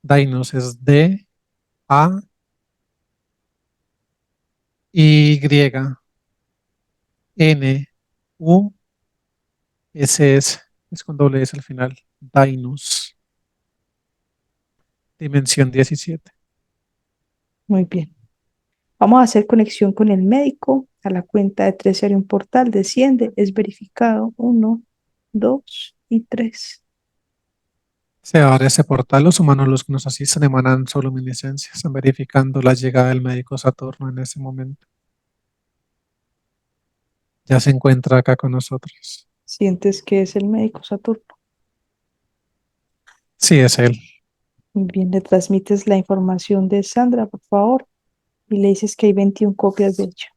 Dainos es Dainuss. Es con doble S al final. Dainos. Dimensión 17. Muy bien. Vamos a hacer conexión con el médico. A la cuenta de tres se abre un portal, desciende, es verificado. Uno, dos y tres. Se abre ese portal, los humanos los que nos asisten emanan su luminiscencia, están verificando la llegada del médico Saturno en ese momento. Ya se encuentra acá con nosotros. ¿Sientes que es el médico Saturno? Sí, es él. Muy bien, le transmites la información de Sandra, por favor, y le dices que hay 21 copias de ella.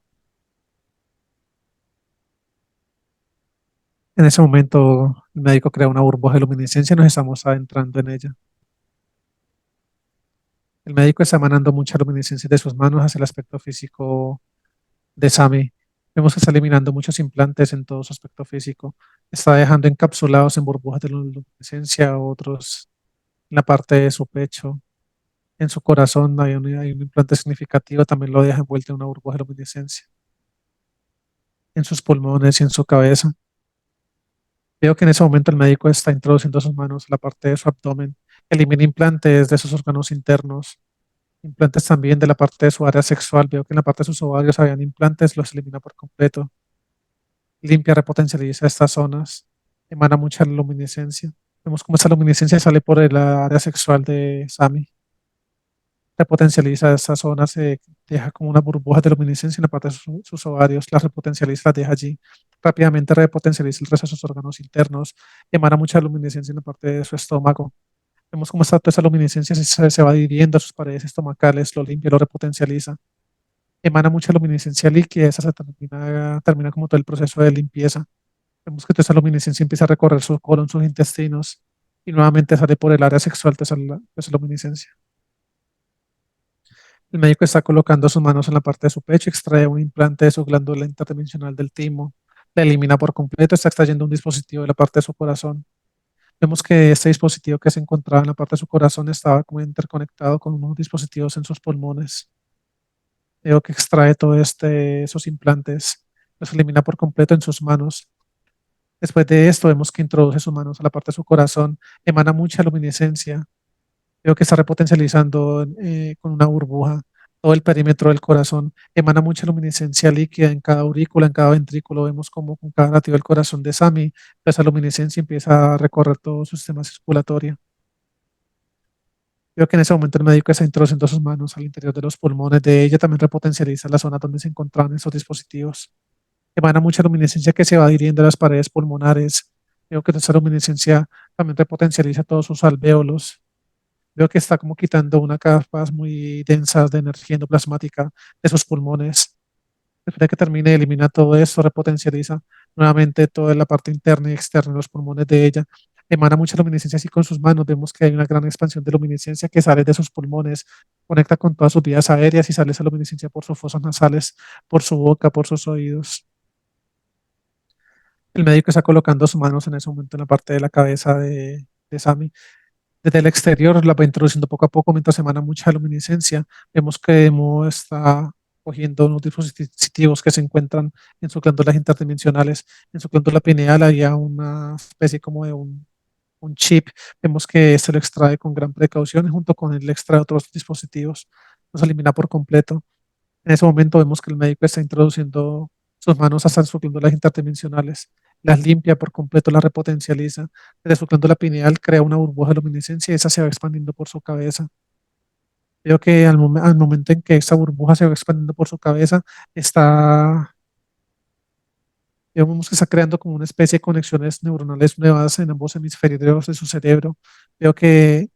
En ese momento, el médico crea una burbuja de luminiscencia y nos estamos adentrando en ella. El médico está emanando mucha luminiscencia de sus manos hacia el aspecto físico de Sami. Vemos que está eliminando muchos implantes en todo su aspecto físico. Está dejando encapsulados en burbujas de luminiscencia otros en la parte de su pecho. En su corazón hay un implante significativo, también lo deja envuelto en una burbuja de luminiscencia. En sus pulmones y en su cabeza. Veo que en ese momento el médico está introduciendo sus manos a la parte de su abdomen. Elimina implantes de sus órganos internos, implantes también de la parte de su área sexual. Veo que en la parte de sus ovarios habían implantes, los elimina por completo. Limpia, repotencializa estas zonas. Emana mucha luminiscencia. Vemos cómo esa luminiscencia sale por el área sexual de Sami. Repotencializa estas zonas, se deja como una burbuja de luminiscencia en la parte de sus ovarios, las repotencializa, las deja allí. Rápidamente repotencializa el resto de sus órganos internos. Emana mucha luminiscencia en la parte de su estómago. Vemos cómo toda esa luminiscencia se va dividiendo a sus paredes estomacales, lo limpia, lo repotencializa. Emana mucha luminiscencia líquida, esa termina como todo el proceso de limpieza. Vemos que toda esa luminiscencia empieza a recorrer su colon, sus intestinos, y nuevamente sale por el área sexual toda esa luminiscencia. El médico está colocando sus manos en la parte de su pecho, extrae un implante de su glándula interdimensional del timo, la elimina por completo, está extrayendo un dispositivo de la parte de su corazón. Vemos que este dispositivo que se encontraba en la parte de su corazón estaba como interconectado con unos dispositivos en sus pulmones. Veo que extrae esos implantes, los elimina por completo en sus manos. Después de esto, vemos que introduce sus manos a la parte de su corazón, emana mucha luminiscencia. Veo que está repotencializando con una burbuja todo el perímetro del corazón. Emana mucha luminiscencia líquida en cada aurícula, en cada ventrículo. Vemos como con cada latido del corazón de Sami, esa luminiscencia empieza a recorrer todo su sistema circulatorio. Veo que en ese momento el médico está introduciendo sus manos al interior de los pulmones de ella. También repotencializa la zona donde se encontraban esos dispositivos. Emana mucha luminiscencia que se va dirigiendo a las paredes pulmonares. Veo que esa luminiscencia también repotencializa todos sus alvéolos. Veo que está como quitando una capas muy densas de energía endoplasmática de sus pulmones. Después de que termine, elimina todo eso, repotencializa nuevamente toda la parte interna y externa de los pulmones de ella. Emana mucha luminiscencia así con sus manos. Vemos que hay una gran expansión de luminiscencia que sale de sus pulmones, conecta con todas sus vías aéreas y sale esa luminiscencia por sus fosas nasales, por su boca, por sus oídos. El médico está colocando sus manos en ese momento en la parte de la cabeza de Sammy. Desde el exterior la va introduciendo poco a poco mientras emana mucha luminiscencia. Vemos que Mo está cogiendo unos dispositivos que se encuentran en sus glándulas interdimensionales. En su glándula pineal había una especie como de un chip. Vemos que se lo extrae con gran precaución y junto con él extrae otros dispositivos. Los elimina por completo. En ese momento vemos que el médico está introduciendo sus manos hasta sus glándulas interdimensionales, las limpia por completo, las repotencializa. Desde su glándula pineal crea una burbuja de luminiscencia y esa se va expandiendo por su cabeza. Veo que al momento en que esa burbuja se va expandiendo por su cabeza, está, vemos que está creando como una especie de conexiones neuronales nuevas en ambos hemisferios de su cerebro. Veo que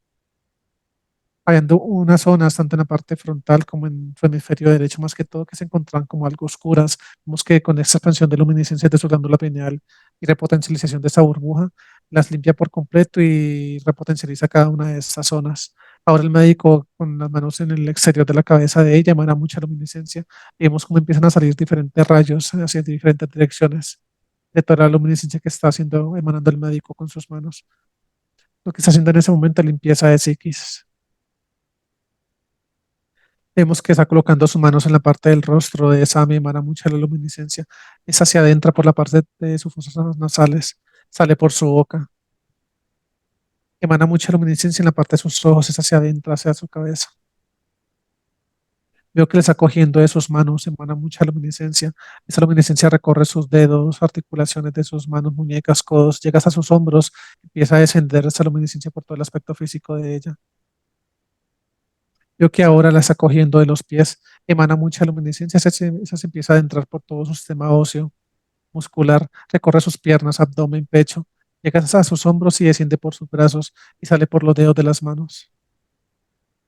habiendo unas zonas, tanto en la parte frontal como en su hemisferio derecho, más que todo, que se encontraban como algo oscuras. Vemos que con esta expansión de luminiscencia de su glándula pineal y repotencialización de esa burbuja, las limpia por completo y repotencializa cada una de estas zonas. Ahora el médico, con las manos en el exterior de la cabeza de ella, emana mucha luminiscencia y vemos cómo empiezan a salir diferentes rayos hacia diferentes direcciones de toda la luminiscencia que está haciendo, emanando el médico con sus manos. Lo que está haciendo en ese momento es limpieza de psiquis. Vemos que está colocando sus manos en la parte del rostro de Sammy, emana mucha la luminiscencia. Esa se adentra por la parte de sus fosas nasales, sale por su boca. Emana mucha luminiscencia en la parte de sus ojos, esa se adentra hacia su cabeza. Veo que le está cogiendo de sus manos, emana mucha luminiscencia. Esa luminiscencia recorre sus dedos, articulaciones de sus manos, muñecas, codos, llegas a sus hombros, empieza a descender esa luminiscencia por todo el aspecto físico de ella. Veo que ahora la está cogiendo de los pies, emana mucha luminiscencia, esa se empieza a adentrar por todo su sistema óseo, muscular, recorre sus piernas, abdomen, pecho, llega a sus hombros y desciende por sus brazos y sale por los dedos de las manos.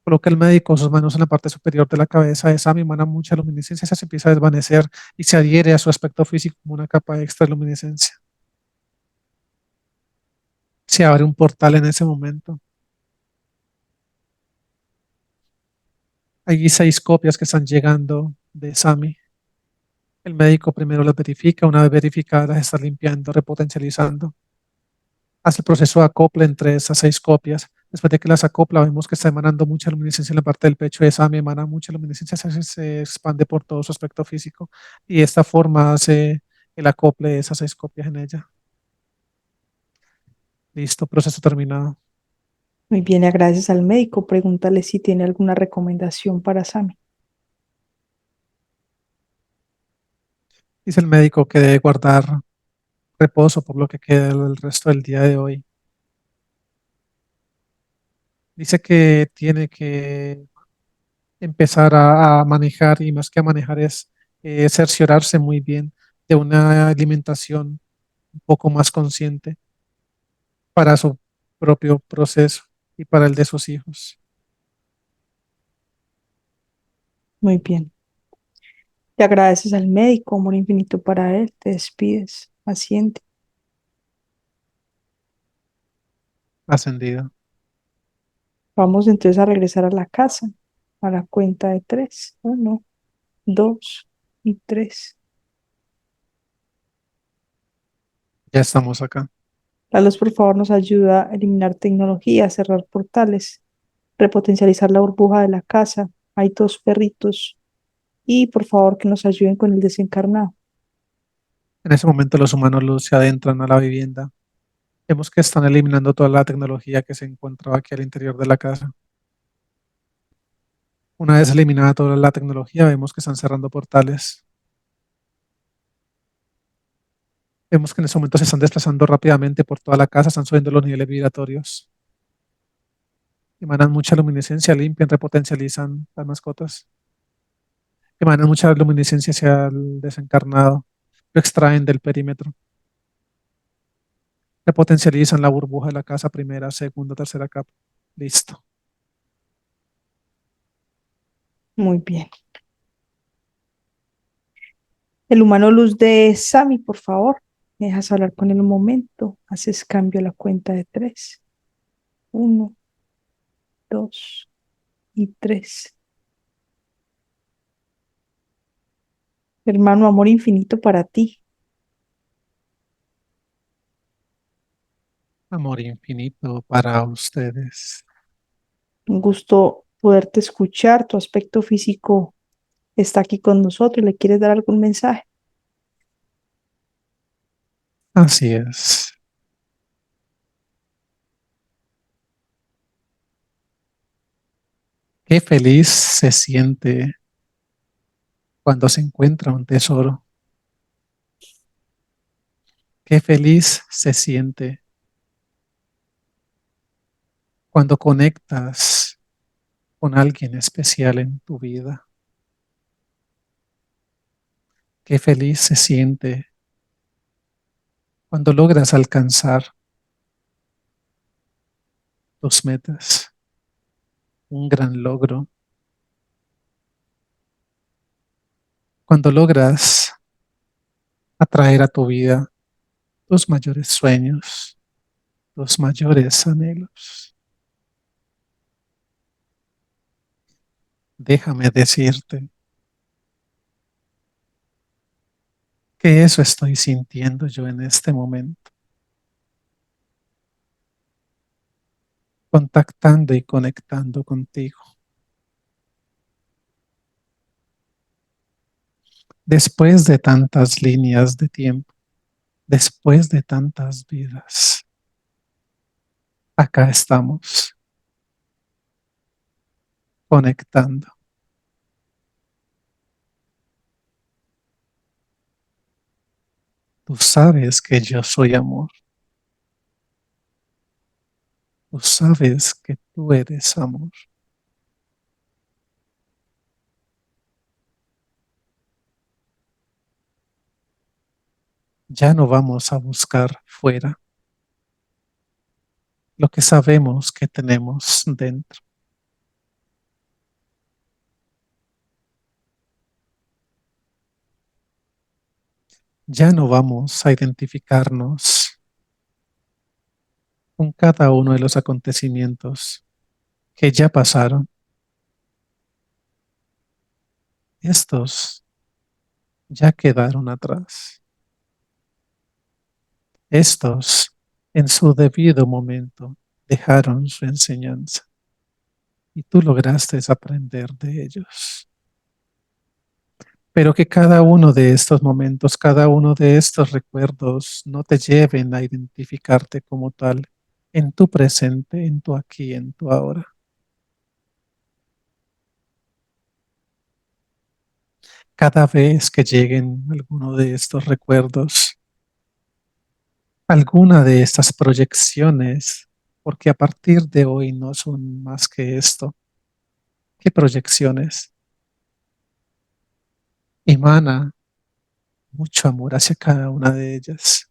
Coloca el médico sus manos en la parte superior de la cabeza de Sam y emana mucha luminiscencia, esa se empieza a desvanecer y se adhiere a su aspecto físico como una capa extra de luminiscencia. Se abre un portal en ese momento. Hay 6 copias que están llegando de Sammy. El médico primero las verifica, una vez verificadas las está limpiando, repotencializando. Hace el proceso de acople entre esas 6 copias. Después de que las acopla, vemos que está emanando mucha luminiscencia en la parte del pecho de Sammy, emana mucha luminiscencia, se expande por todo su aspecto físico y de esta forma hace el acople de esas 6 copias en ella. Listo, proceso terminado. Muy bien, gracias al médico. Pregúntale si tiene alguna recomendación para Sammy. Dice el médico que debe guardar reposo por lo que queda el resto del día de hoy. Dice que tiene que empezar a manejar y más que a manejar es cerciorarse muy bien de una alimentación un poco más consciente para su propio proceso y para el de sus hijos. Muy bien. Te agradeces al médico, amor infinito para él. Te despides, paciente. Ascendido. Vamos entonces a regresar a la casa a la cuenta de tres. Uno, dos y tres. Ya estamos acá. La luz, por favor, nos ayuda a eliminar tecnología, a cerrar portales, repotencializar la burbuja de la casa. Hay 2 perritos. Y por favor, que nos ayuden con el desencarnado. En ese momento los humanos luz se adentran a la vivienda. Vemos que están eliminando toda la tecnología que se encontraba aquí al interior de la casa. Una vez eliminada toda la tecnología, vemos que están cerrando portales. Vemos que en ese momento se están desplazando rápidamente por toda la casa, están subiendo los niveles vibratorios. Emanan mucha luminiscencia, limpian, repotencializan las mascotas. Emanan mucha luminiscencia hacia el desencarnado. Lo extraen del perímetro. Repotencializan la burbuja de la casa, primera, segunda, tercera capa. Listo. Muy bien. El humano luz de Sammy, por favor. Me dejas hablar con él un momento. Haces cambio a la cuenta de tres. Uno, dos y tres. Hermano, amor infinito para ti. Amor infinito para ustedes. Un gusto poderte escuchar. Tu aspecto físico está aquí con nosotros. ¿Le quieres dar algún mensaje? Así es. Qué feliz se siente cuando se encuentra un tesoro. Qué feliz se siente cuando conectas con alguien especial en tu vida. Qué feliz se siente cuando logras alcanzar tus metas. Un gran logro. Cuando logras atraer a tu vida tus mayores sueños, tus mayores anhelos. Déjame decirte que eso estoy sintiendo yo en este momento, contactando y conectando contigo. Después de tantas líneas de tiempo, después de tantas vidas, acá estamos conectando. Tú sabes que yo soy amor. Tú sabes que tú eres amor. Ya no vamos a buscar fuera lo que sabemos que tenemos dentro. Ya no vamos a identificarnos con cada uno de los acontecimientos que ya pasaron. Estos ya quedaron atrás. Estos, en su debido momento, dejaron su enseñanza y tú lograste aprender de ellos. Pero que cada uno de estos momentos, cada uno de estos recuerdos no te lleven a identificarte como tal en tu presente, en tu aquí, en tu ahora. Cada vez que lleguen alguno de estos recuerdos, alguna de estas proyecciones, porque a partir de hoy no son más que esto, ¿qué proyecciones? Emana mucho amor hacia cada una de ellas.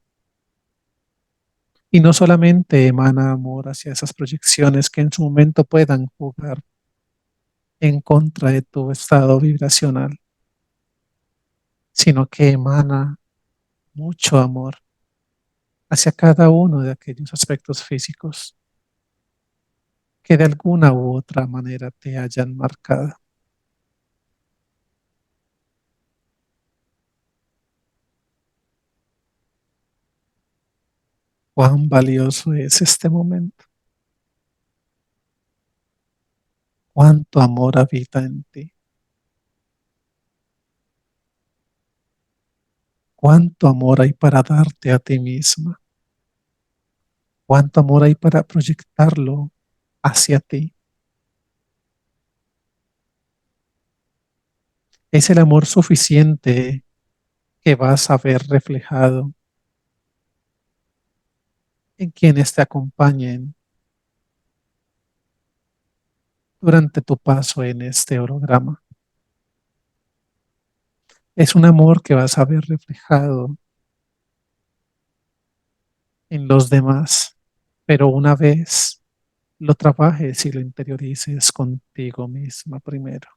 Y no solamente emana amor hacia esas proyecciones que en su momento puedan jugar en contra de tu estado vibracional, sino que emana mucho amor hacia cada uno de aquellos aspectos físicos que de alguna u otra manera te hayan marcado. Cuán valioso es este momento, cuánto amor habita en ti, cuánto amor hay para darte a ti misma, cuánto amor hay para proyectarlo hacia ti. Es el amor suficiente que vas a ver reflejado en quienes te acompañen durante tu paso en este holograma. Es un amor que vas a ver reflejado en los demás, pero una vez lo trabajes y lo interiorices contigo misma primero.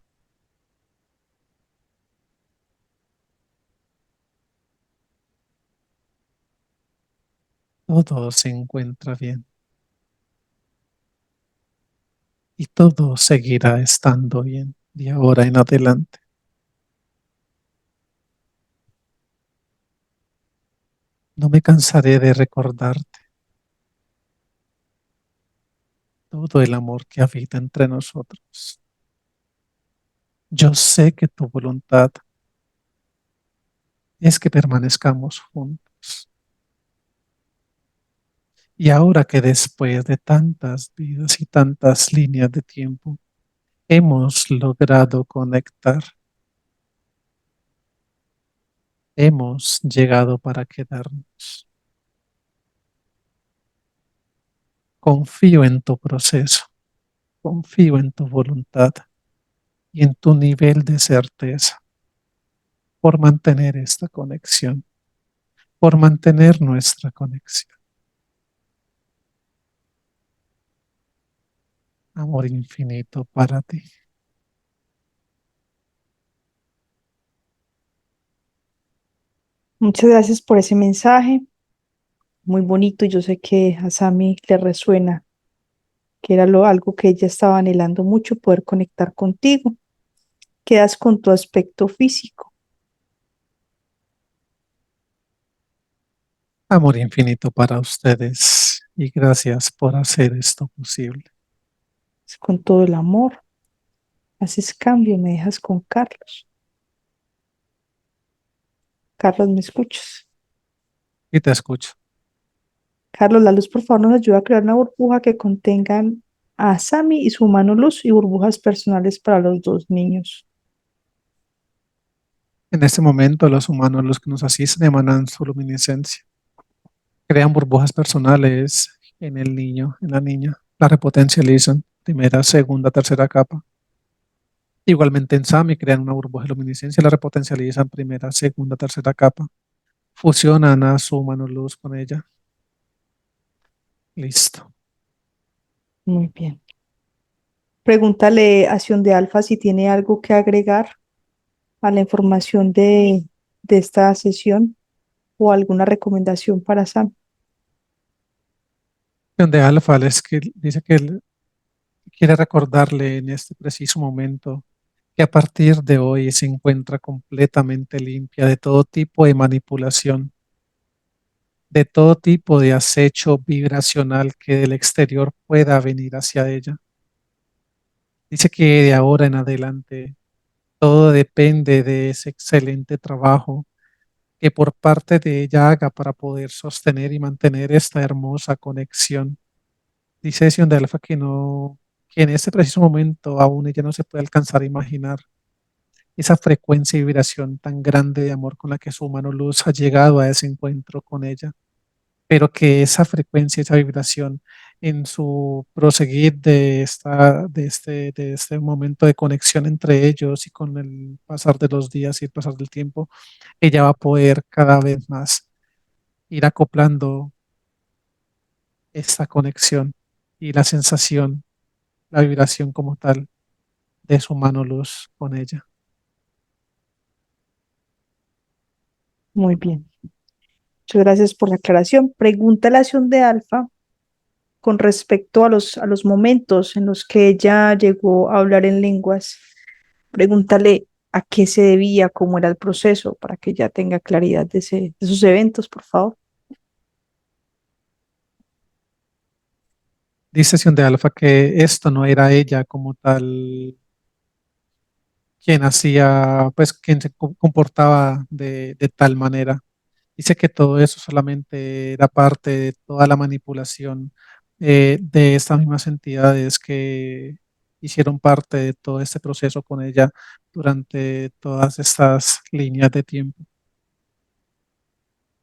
Todo se encuentra bien y todo seguirá estando bien de ahora en adelante. No me cansaré de recordarte todo el amor que habita entre nosotros. Yo sé que tu voluntad es que permanezcamos juntos. Y ahora que después de tantas vidas y tantas líneas de tiempo hemos logrado conectar, hemos llegado para quedarnos. Confío en tu proceso, confío en tu voluntad y en tu nivel de certeza por mantener esta conexión, por mantener nuestra conexión. Amor infinito para ti. Muchas gracias por ese mensaje, muy bonito. Yo sé que a Sami le resuena, que era algo que ella estaba anhelando mucho, poder conectar contigo. Quedas con tu aspecto físico, Amor infinito para ustedes y gracias por hacer esto posible. con todo el amor. Haces cambio, me dejas con Carlos. Carlos, ¿me escuchas? Y te escucho. Carlos, la luz, por favor, nos ayuda a crear una burbuja que contengan a Sami y su mano luz y burbujas personales para los dos niños. En este momento, los humanos, los que nos asisten, emanan su luminiscencia, crean burbujas personales en el niño, en la niña, la repotencializan, primera, segunda, tercera capa. Igualmente en SAMI crean una burbuja de luminiscencia, la repotencializan, primera, segunda, tercera capa. Fusionan a su mano luz con ella. Listo. Muy bien. Pregúntale a Sion de Alfa si tiene algo que agregar a la información de esta sesión o alguna recomendación para Sam. Donde Alfa que dice que él quiere recordarle en este preciso momento que a partir de hoy se encuentra completamente limpia de todo tipo de manipulación, de todo tipo de acecho vibracional que del exterior pueda venir hacia ella. Dice que de ahora en adelante todo depende de ese excelente trabajo que por parte de ella haga para poder sostener y mantener esta hermosa conexión. Dice Sion de Alfa que no, que en este preciso momento aún ella no se puede alcanzar a imaginar esa frecuencia y vibración tan grande de amor con la que su mano luz ha llegado a ese encuentro con ella, pero que esa frecuencia, esa vibración en su proseguir de este momento de conexión entre ellos y con el pasar de los días y el pasar del tiempo, ella va a poder cada vez más ir acoplando esta conexión y la sensación, la vibración como tal de su mano luz con ella. Muy bien. Muchas gracias por la aclaración. Pregúntale a Sion de Alfa con respecto a los momentos en los que ella llegó a hablar en lenguas. Pregúntale a qué se debía, cómo era el proceso, para que ya tenga claridad de esos eventos, por favor. Dice Sion de Alfa que esto no era ella como tal quien hacía, pues quien se comportaba de tal manera. Dice que todo eso solamente era parte de toda la manipulación de estas mismas entidades que hicieron parte de todo este proceso con ella durante todas estas líneas de tiempo.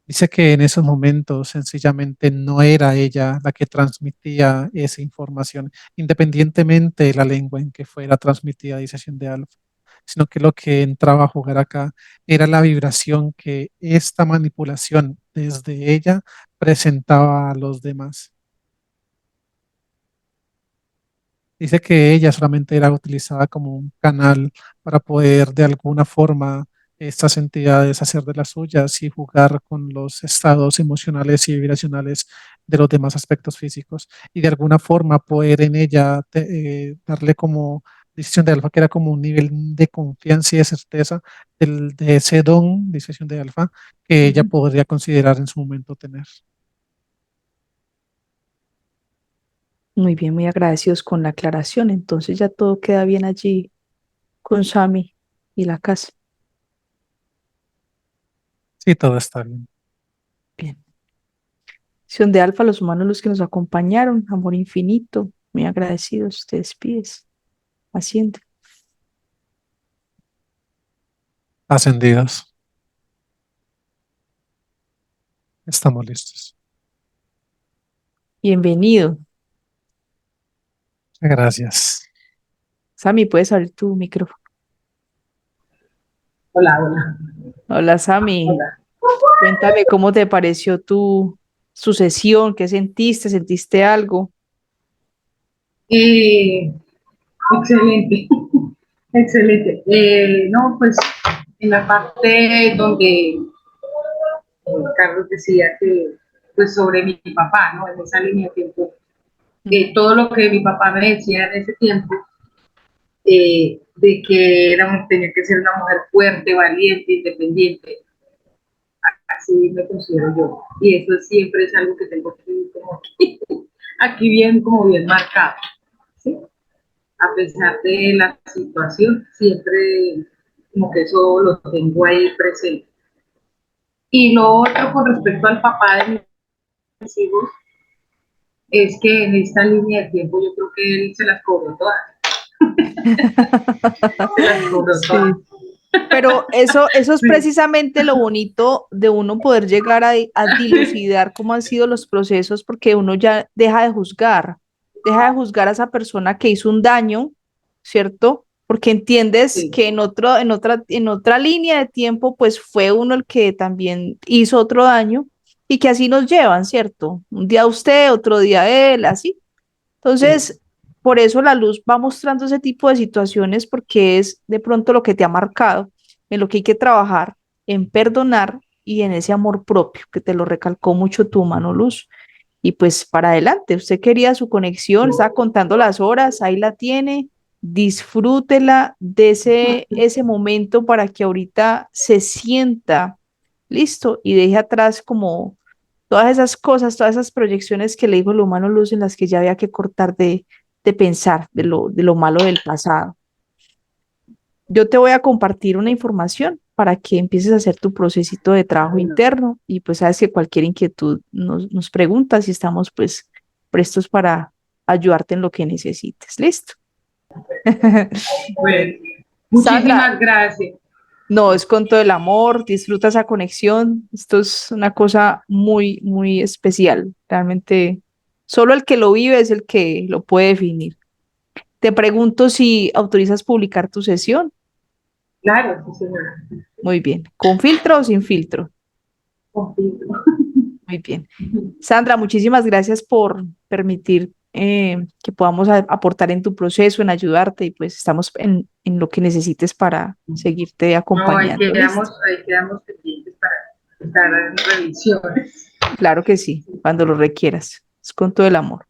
Dice que en esos momentos sencillamente no era ella la que transmitía esa información, independientemente de la lengua en que fuera transmitida, dice Shen de Alfa, sino que lo que entraba a jugar acá era la vibración que esta manipulación desde ella presentaba a los demás. Dice que ella solamente era utilizada como un canal para poder de alguna forma estas entidades hacer de las suyas y jugar con los estados emocionales y vibracionales de los demás aspectos físicos y de alguna forma poder en ella darle como decisión de alfa que era como un nivel de confianza y de certeza de ese don, decisión de alfa, que ella Ujú. podría considerar en su momento tener. Muy bien, muy agradecidos con la aclaración. Entonces ya todo queda bien allí con Sami y la casa. Sí, todo está bien. Bien. Acción de Alfa, los humanos los que nos acompañaron, amor infinito, muy agradecidos, te despides, asciende. Ascendidos. Estamos listos. Bienvenido. Gracias. Sami, puedes abrir tu micrófono. Hola, hola, Hola, Sami. hola. Cuéntame cómo te pareció tu sucesión, qué sentiste, sentiste algo. Eh, excelente, excelente. No, pues en la parte donde Carlos decía que, pues sobre mi papá, ¿no? En esa línea de tiempo, Ujú, todo lo que mi papá me decía en ese tiempo, de que tenía que ser una mujer fuerte, valiente, independiente, así me considero yo. Y eso siempre es algo que tengo aquí, como aquí bien, como bien marcado, ¿sí? A pesar de la situación, siempre como que eso lo tengo ahí presente. Y lo otro con respecto al papá de mis hijos, es que en esta línea de tiempo yo creo que él se las cobró todas, se las cobró todas. sí, Pero eso es precisamente lo bonito de uno poder llegar a dilucidar cómo han sido los procesos, porque uno ya deja de juzgar a esa persona que hizo un daño, ¿cierto? Porque entiendes Sí, que en otra línea de tiempo, pues fue uno el que también hizo otro daño y que así nos llevan, ¿cierto? Un día usted, otro día él, así. sí. Entonces, por eso la luz va mostrando ese tipo de situaciones porque es de pronto lo que te ha marcado, en lo que hay que trabajar, en perdonar y en ese amor propio, que te lo recalcó mucho tu mano luz. Y pues para adelante, usted quería su conexión, estaba contando las horas, ahí la tiene, disfrútela de ese momento para que ahorita se sienta listo y deje atrás como todas esas cosas, todas esas proyecciones que le dijo el humano luz en las que ya había que cortar de pensar de lo malo del pasado. Yo te voy a compartir una información para que empieces a hacer tu procesito de trabajo Bueno, interno y pues sabes que cualquier inquietud nos preguntas y estamos pues prestos para ayudarte en lo que necesites. ¿Listo? Bueno, bueno, Sandra, muchísimas gracias. no, es con todo el amor, disfruta esa conexión. Esto es una cosa muy, muy especial. Realmente, solo el que lo vive es el que lo puede definir. Te pregunto si autorizas publicar tu sesión. Claro, sí, señora. Muy bien. ¿Con filtro o sin filtro? Confío. Muy bien. Sandra, muchísimas gracias por permitir que podamos aportar en tu proceso, en ayudarte y pues estamos en lo que necesites para seguirte No, acompañando. ¿Listo? ahí quedamos pendientes para estar en revisiones. Claro que sí, cuando lo requieras. Es con todo el amor.